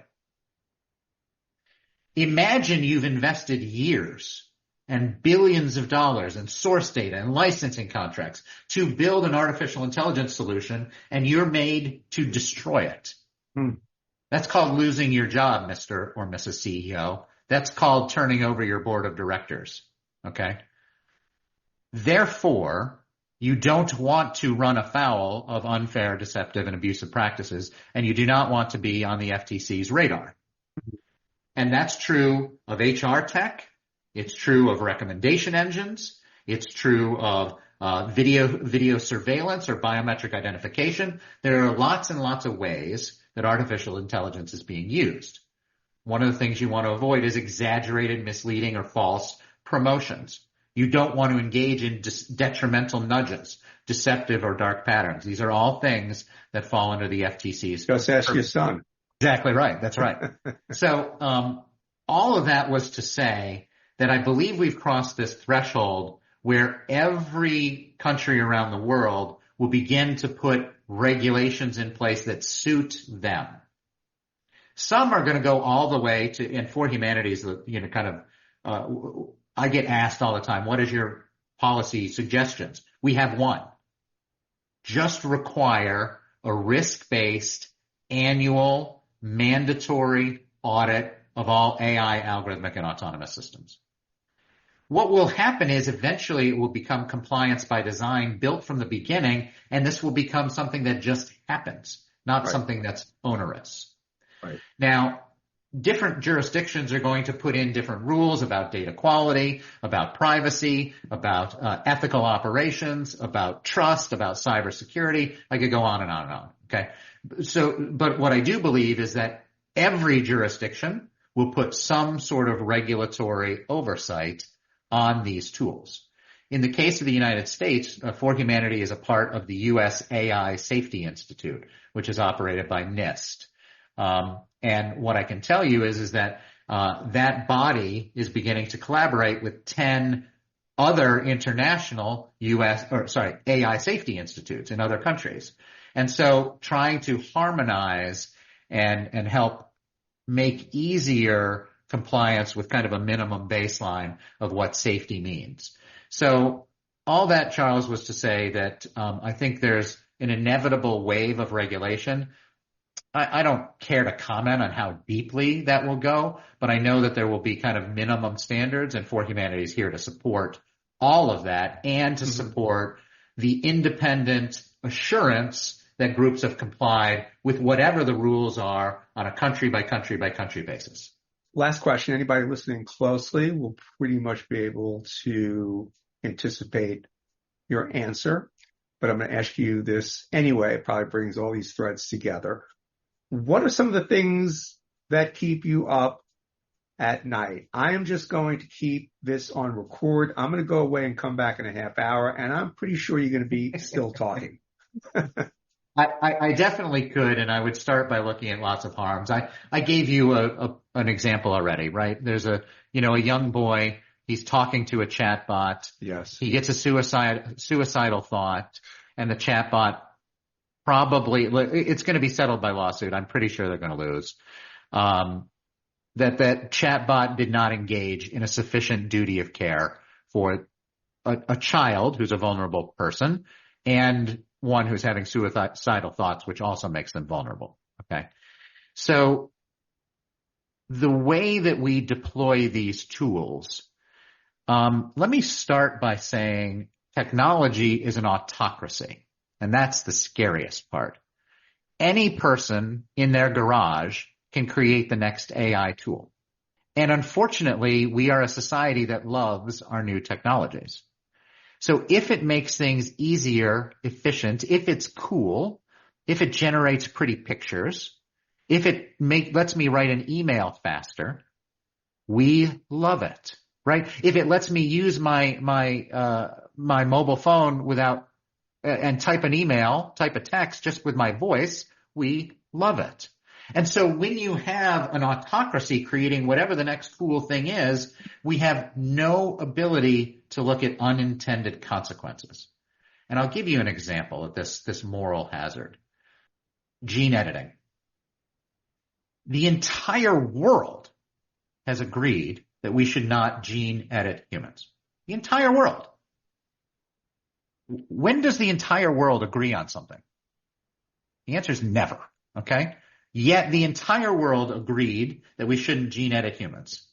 Imagine you've invested years and billions of dollars in source data and licensing contracts to build an artificial intelligence solution, and you're made to destroy it. That's called losing your job, Mr. or Mrs. CEO. That's called turning over your board of directors, okay? Therefore, you don't want to run afoul of unfair, deceptive, and abusive practices, and you do not want to be on the FTC's radar. And that's true of HR tech. It's true of recommendation engines. It's true of video surveillance or biometric identification. There are lots and lots of ways that artificial intelligence is being used. One of the things you want to avoid is exaggerated, misleading, or false promotions. You don't want to engage in detrimental nudges, deceptive or dark patterns. These are all things that fall under the FTC's. Just ask your son. Exactly right. That's right. So all of that was to say that I believe we've crossed this threshold where every country around the world will begin to put regulations in place that suit them. Some are going to go all the way to, and ForHumanity is, I get asked all the time, what is your policy suggestions? We have one. Just require a risk-based annual mandatory audit of all AI, algorithmic, and autonomous systems. What will happen is eventually it will become compliance by design, built from the beginning, and this will become something that just happens, not something that's onerous. Right. Now, different jurisdictions are going to put in different rules about data quality, about privacy, about ethical operations, about trust, about cybersecurity. I could go on and on and on. Okay. So, but what I do believe is that every jurisdiction will put some sort of regulatory oversight on these tools. In the case of the United States, ForHumanity is a part of the U.S. AI Safety Institute, which is operated by NIST. And what I can tell you is that that body is beginning to collaborate with 10 other international AI safety institutes in other countries. And so trying to harmonize and help make easier compliance with kind of a minimum baseline of what safety means. So all that, Charles, was to say that I think there's an inevitable wave of regulation. I don't care to comment on how deeply that will go, but I know that there will be kind of minimum standards, and ForHumanity is here to support all of that and to support the independent assurance that groups have complied with whatever the rules are on a country by country by country basis. Last question. Anybody listening closely will pretty much be able to anticipate your answer, but I'm going to ask you this anyway. It probably brings all these threads together. What are some of the things that keep you up at night? I am just going to keep this on record. I'm going to go away and come back in a half hour, and I'm pretty sure you're going to be still talking. I definitely could, and I would start by looking at lots of harms. I gave you an example already, right? There's a young boy. He's talking to a chatbot. Yes. He gets a suicidal thought, and the chatbot probably, it's going to be settled by lawsuit. I'm pretty sure they're going to lose. That chatbot did not engage in a sufficient duty of care for a child who's a vulnerable person and one who's having suicidal thoughts, which also makes them vulnerable. Okay. So the way that we deploy these tools, let me start by saying technology is an autocracy, and that's the scariest part. Any person in their garage can create the next AI tool. And unfortunately, we are a society that loves our new technologies. So if it makes things easier, efficient, if it's cool, if it generates pretty pictures, if it lets me write an email faster, we love it, right? If it lets me use my mobile phone without and type an email, type a text just with my voice, we love it. And so when you have an autocracy creating whatever the next cool thing is, we have no ability to look at unintended consequences. And I'll give you an example of this moral hazard. Gene editing. The entire world has agreed that we should not gene edit humans. The entire world. When does the entire world agree on something? The answer is never, okay? Yet the entire world agreed that we shouldn't gene edit humans.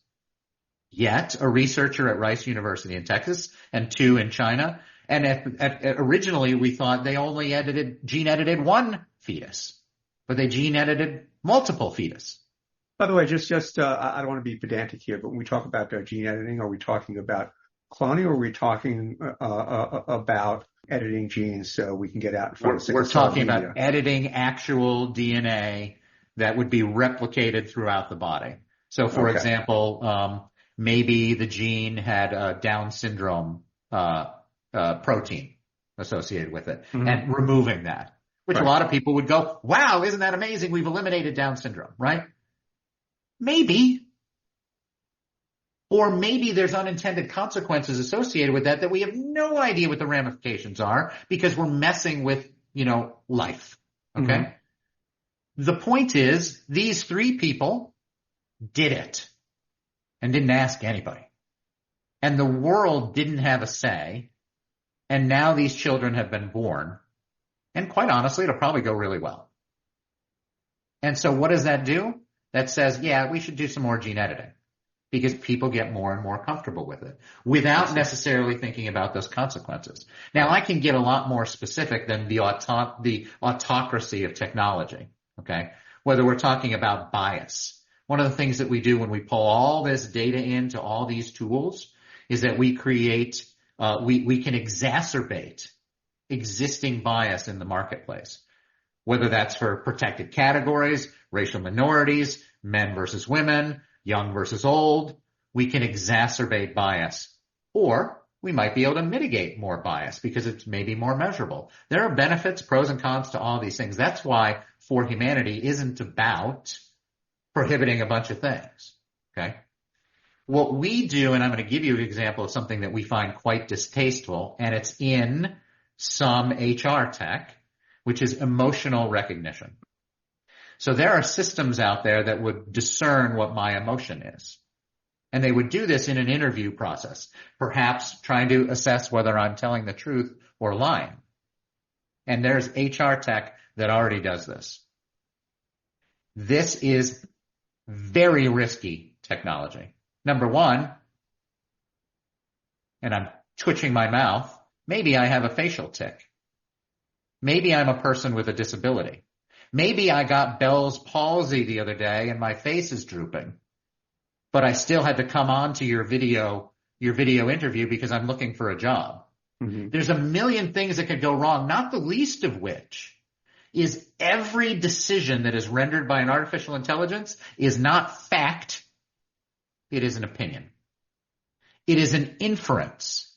Yet a researcher at Rice University in Texas and 2 in China, and originally we thought they only gene edited one fetus, but they gene edited multiple fetus. By the way, I don't want to be pedantic here, but when we talk about gene editing, are we talking about cloning, or are we talking about editing genes so we can get out in front of sickle cell We're talking anemia? about editing actual DNA that would be replicated throughout the body. So, for example, maybe the gene had a Down syndrome protein associated with it, and removing that, which a lot of people would go, wow, isn't that amazing? We've eliminated Down syndrome, right? Maybe. Or maybe there's unintended consequences associated with that we have no idea what the ramifications are because we're messing with, life. Okay? The point is, these 3 people did it and didn't ask anybody. And the world didn't have a say. And now these children have been born. And quite honestly, it'll probably go really well. And so what does that do? That says, yeah, we should do some more gene editing because people get more and more comfortable with it without necessarily thinking about those consequences. Now, I can get a lot more specific than the autocracy of technology. Okay. Whether we're talking about bias. One of the things that we do when we pull all this data into all these tools is that we create, we can exacerbate existing bias in the marketplace. Whether that's for protected categories, racial minorities, men versus women, young versus old, we can exacerbate bias. Or we might be able to mitigate more bias because it's maybe more measurable. There are benefits, pros and cons to all these things. That's why ForHumanity isn't about prohibiting a bunch of things. Okay. What we do, and I'm going to give you an example of something that we find quite distasteful, and it's in some HR tech, which is emotional recognition. So there are systems out there that would discern what my emotion is. And they would do this in an interview process, perhaps trying to assess whether I'm telling the truth or lying. And there's HR tech that already does this. This is very risky technology. Number one, and I'm twitching my mouth, maybe I have a facial tic. Maybe I'm a person with a disability. Maybe I got Bell's palsy the other day and my face is drooping, but I still had to come on to your video interview because I'm looking for a job. Mm-hmm. There's a million things that could go wrong, not the least of which is every decision that is rendered by an artificial intelligence is not fact. It is an opinion. It is an inference.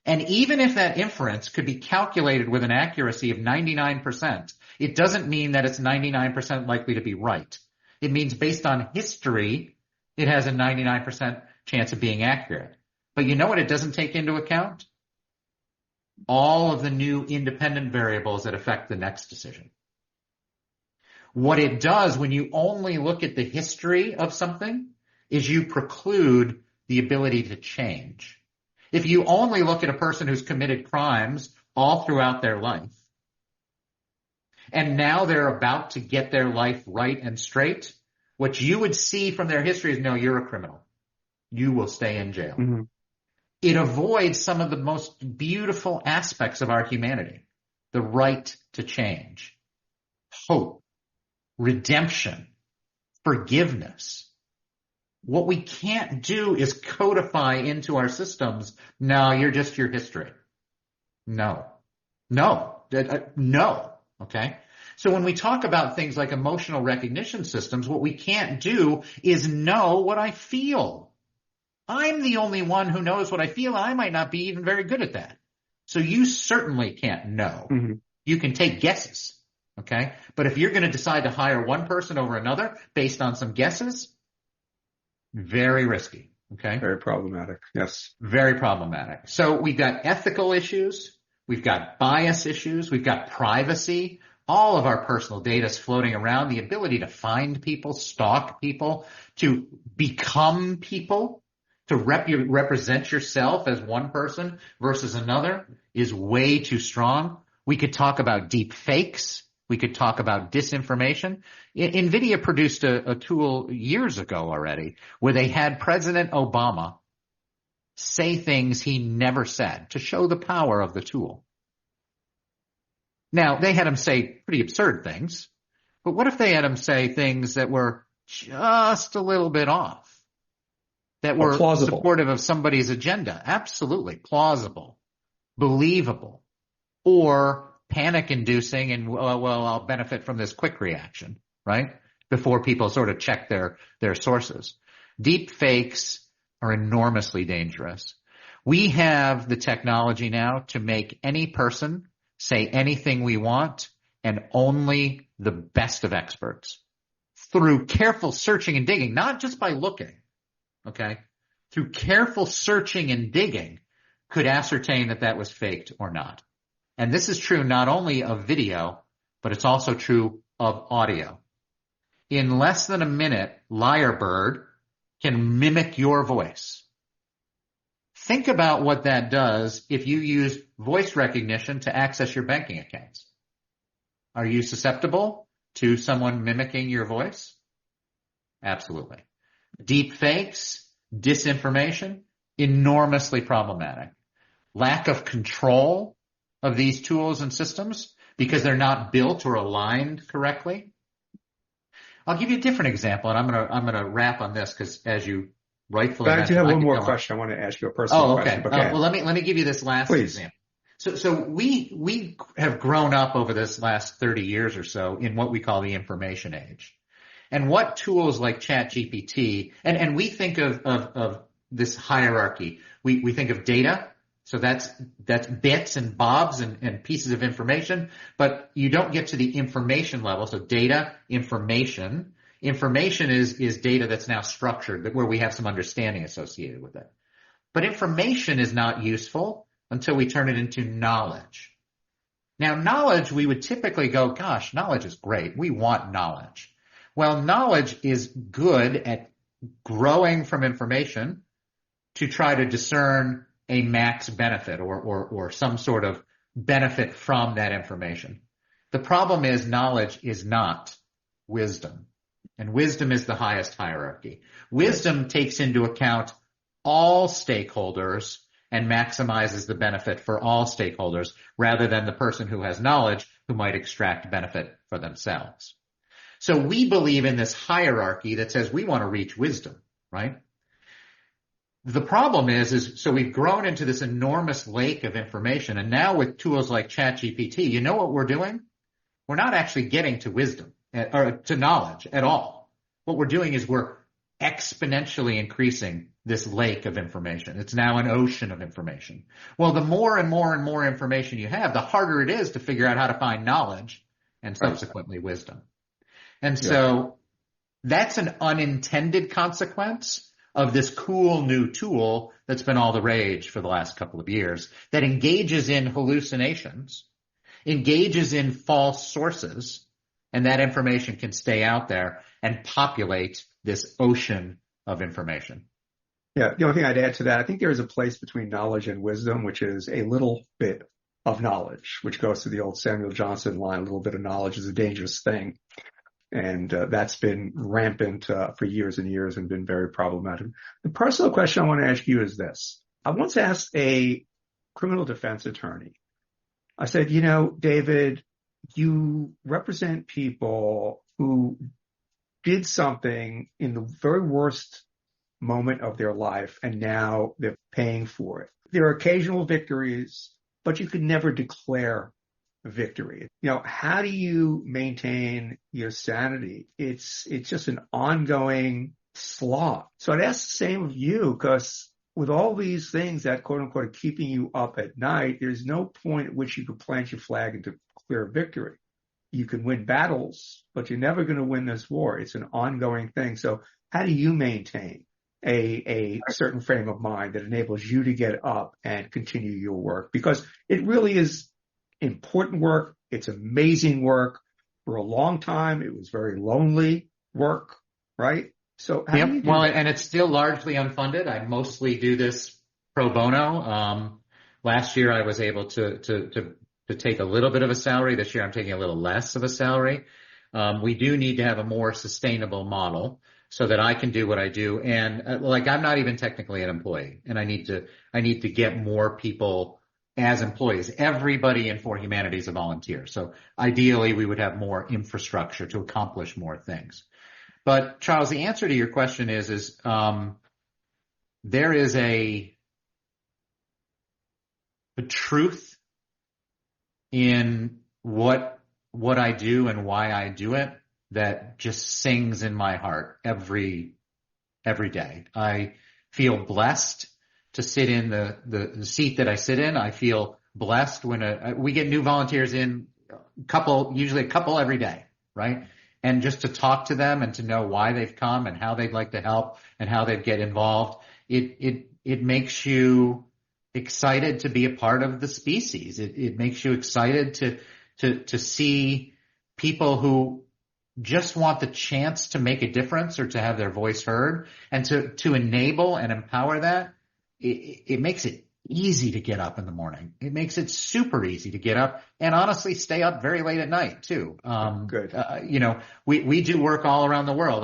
And even if that inference could be calculated with an accuracy of 99%, it doesn't mean that it's 99% likely to be right. It means based on history, it has a 99% chance of being accurate. But you know what it doesn't take into account? All of the new independent variables that affect the next decision. What it does when you only look at the history of something is you preclude the ability to change. If you only look at a person who's committed crimes all throughout their life, and now they're about to get their life right and straight, what you would see from their history is, no, you're a criminal. You will stay in jail. Mm-hmm. It avoids some of the most beautiful aspects of our humanity. The right to change, hope, redemption, forgiveness. What we can't do is codify into our systems, no, you're just your history. No. Okay? So when we talk about things like emotional recognition systems, what we can't do is know what I feel. I'm the only one who knows what I feel. I might not be even very good at that. So you certainly can't know. Mm-hmm. You can take guesses. Okay? But if you're going to decide to hire one person over another based on some guesses, very risky. Okay? Very problematic. Yes. Very problematic. So we've got ethical issues. We've got bias issues. We've got privacy. All of our personal data is floating around. The ability to find people, stalk people, to become people, to represent yourself as one person versus another is way too strong. We could talk about deep fakes. We could talk about disinformation. NVIDIA produced a tool years ago already where they had President Obama say things he never said to show the power of the tool. Now, they had him say pretty absurd things, but what if they had him say things that were just a little bit off, that were supportive of somebody's agenda? Absolutely. Plausible, believable, or panic-inducing and, well, I'll benefit from this quick reaction, right? Before people sort of check their sources. Deep fakes are enormously dangerous. We have the technology now to make any person say anything we want and only the best of experts through careful searching and digging, not just by looking, okay? Through careful searching and digging could ascertain that that was faked or not. And this is true not only of video, but it's also true of audio. In less than a minute, Lyrebird can mimic your voice. Think about what that does if you use voice recognition to access your banking accounts. Are you susceptible to someone mimicking your voice? Absolutely. Deep fakes, disinformation, enormously problematic. Lack of control of these tools and systems because they're not built or aligned correctly. I'll give you a different example, and I'm gonna wrap on this because as you rightfully mentioned, I do have one more question. I want to ask you a personal question. Okay. Well, let me give you this last example. So we have grown up over this last 30 years or so in what we call the information age. And what tools like ChatGPT, and we think of this hierarchy. We think of data. So that's bits and bobs and pieces of information, but you don't get to the information level. So data, information, Information is data that's now structured, where we have some understanding associated with it. But information is not useful until we turn it into knowledge. Now, knowledge, we would typically go, gosh, knowledge is great. We want knowledge. Well, knowledge is good at growing from information to try to discern a max benefit or some sort of benefit from that information. The problem is knowledge is not wisdom, and wisdom is the highest hierarchy. Wisdom takes into account all stakeholders and maximizes the benefit for all stakeholders rather than the person who has knowledge who might extract benefit for themselves. So we believe in this hierarchy that says we want to reach wisdom, right? The problem is so we've grown into this enormous lake of information, and now with tools like ChatGPT, you know what we're doing? We're not actually getting to wisdom or to knowledge at all. What we're doing is we're exponentially increasing this lake of information. It's now an ocean of information. Well, the more and more and more information you have, the harder it is to figure out how to find knowledge and subsequently wisdom. And so that's an unintended consequence of this cool new tool that's been all the rage for the last couple of years that engages in hallucinations, engages in false sources, and that information can stay out there and populate this ocean of information. Yeah, the only thing I'd add to that, I think there is a place between knowledge and wisdom, which is a little bit of knowledge, which goes to the old Samuel Johnson line, a little bit of knowledge is a dangerous thing. And that's been rampant for years and years and been very problematic. The personal question I want to ask you is this. I once asked a criminal defense attorney, I said, you know, David, you represent people who did something in the very worst moment of their life, and now they're paying for it. There are occasional victories, but you could never declare victory. You know, how do you maintain your sanity? It's just an ongoing slog. So I'd ask the same of you, because with all these things that quote unquote are keeping you up at night, there's no point at which you could plant your flag and declare victory. You can win battles, but you're never going to win this war. It's an ongoing thing. So how do you maintain a certain frame of mind that enables you to get up and continue your work? Because it really is important work. It's amazing work. For a long time, it was very lonely work, right? So how do you do that? And it's still largely unfunded. I mostly do this pro bono. Last year, I was able to take a little bit of a salary. This year, I'm taking a little less of a salary. We do need to have a more sustainable model so that I can do what I do. And I'm not even technically an employee, and I need to get more people as employees. Everybody in ForHumanity is a volunteer. So ideally, we would have more infrastructure to accomplish more things. But Charles, the answer to your question is there is a truth in what I do and why I do it that just sings in my heart every day. I feel blessed to sit in the seat that I sit in. I feel blessed when we get new volunteers in, usually a couple every day, right? And just to talk to them and to know why they've come and how they'd like to help and how they'd get involved, it makes you excited to be a part of the species. It makes you excited to see people who just want the chance to make a difference or to have their voice heard, and to enable and empower that. It makes it easy to get up in the morning. It makes it super easy to get up and honestly stay up very late at night too. Good. We do work all around the world.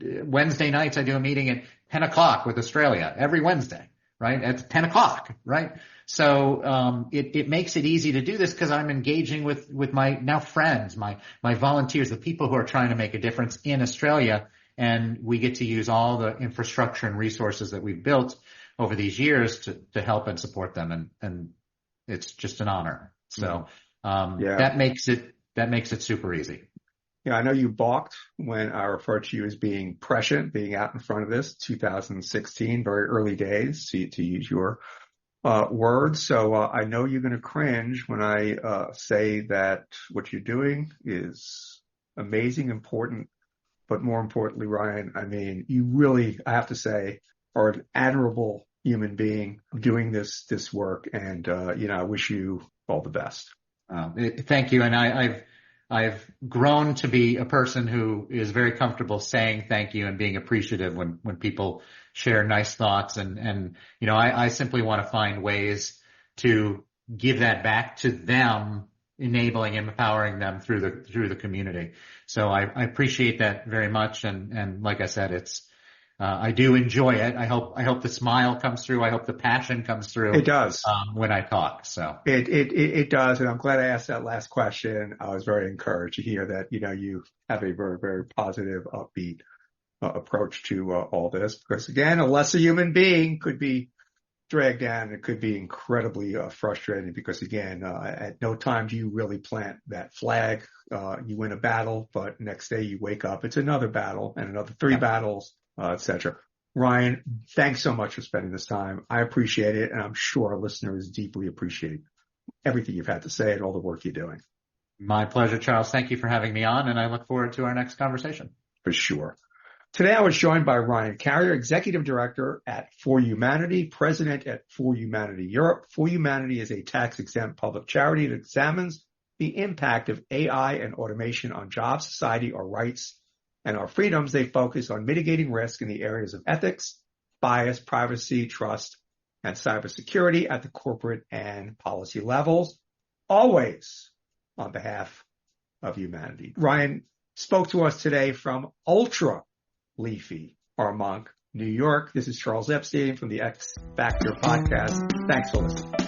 Wednesday nights, I do a meeting at 10 o'clock with Australia every Wednesday, right? At 10 o'clock, right? So, it makes it easy to do this because I'm engaging with my now friends, my volunteers, the people who are trying to make a difference in Australia. And we get to use all the infrastructure and resources that we've built over these years to help and support them. And it's just an honor. So, that makes it super easy. Yeah, I know you balked when I referred to you as being prescient, being out in front of this, 2016, very early days, to use your words. So I know you're going to cringe when I say that what you're doing is amazing, important But more importantly, Ryan, I mean, you really, I have to say, are an admirable human being doing this work. And, I wish you all the best. Thank you. And I've grown to be a person who is very comfortable saying thank you and being appreciative when people share nice thoughts. And I simply want to find ways to give that back to them, enabling and empowering them through the community. So I appreciate that very much. And like I said, I do enjoy it. I hope the smile comes through. I hope the passion comes through. It does. When I talk. So it does. And I'm glad I asked that last question. I was very encouraged to hear that, you have a very, very positive, upbeat approach to all this, because again, a lesser human being could be dragged down. It could be incredibly frustrating because again, at no time do you really plant that flag. You win a battle, but next day you wake up, it's another battle and another 3 battles, etc. Ryan, thanks so much for spending this time. I appreciate it. And I'm sure our listeners deeply appreciate everything you've had to say and all the work you're doing. My pleasure, Charles. Thank you for having me on. And I look forward to our next conversation. For sure. Today, I was joined by Ryan Carrier, Executive Director at ForHumanity, President at ForHumanity Europe. ForHumanity is a tax-exempt public charity that examines the impact of AI and automation on jobs, society, our rights, and our freedoms. They focus on mitigating risk in the areas of ethics, bias, privacy, trust, and cybersecurity at the corporate and policy levels, always on behalf of humanity. Ryan spoke to us today from Ultra Leafy, Armonk, New York. This is Charles Epstein from the X Factor podcast. Thanks for listening.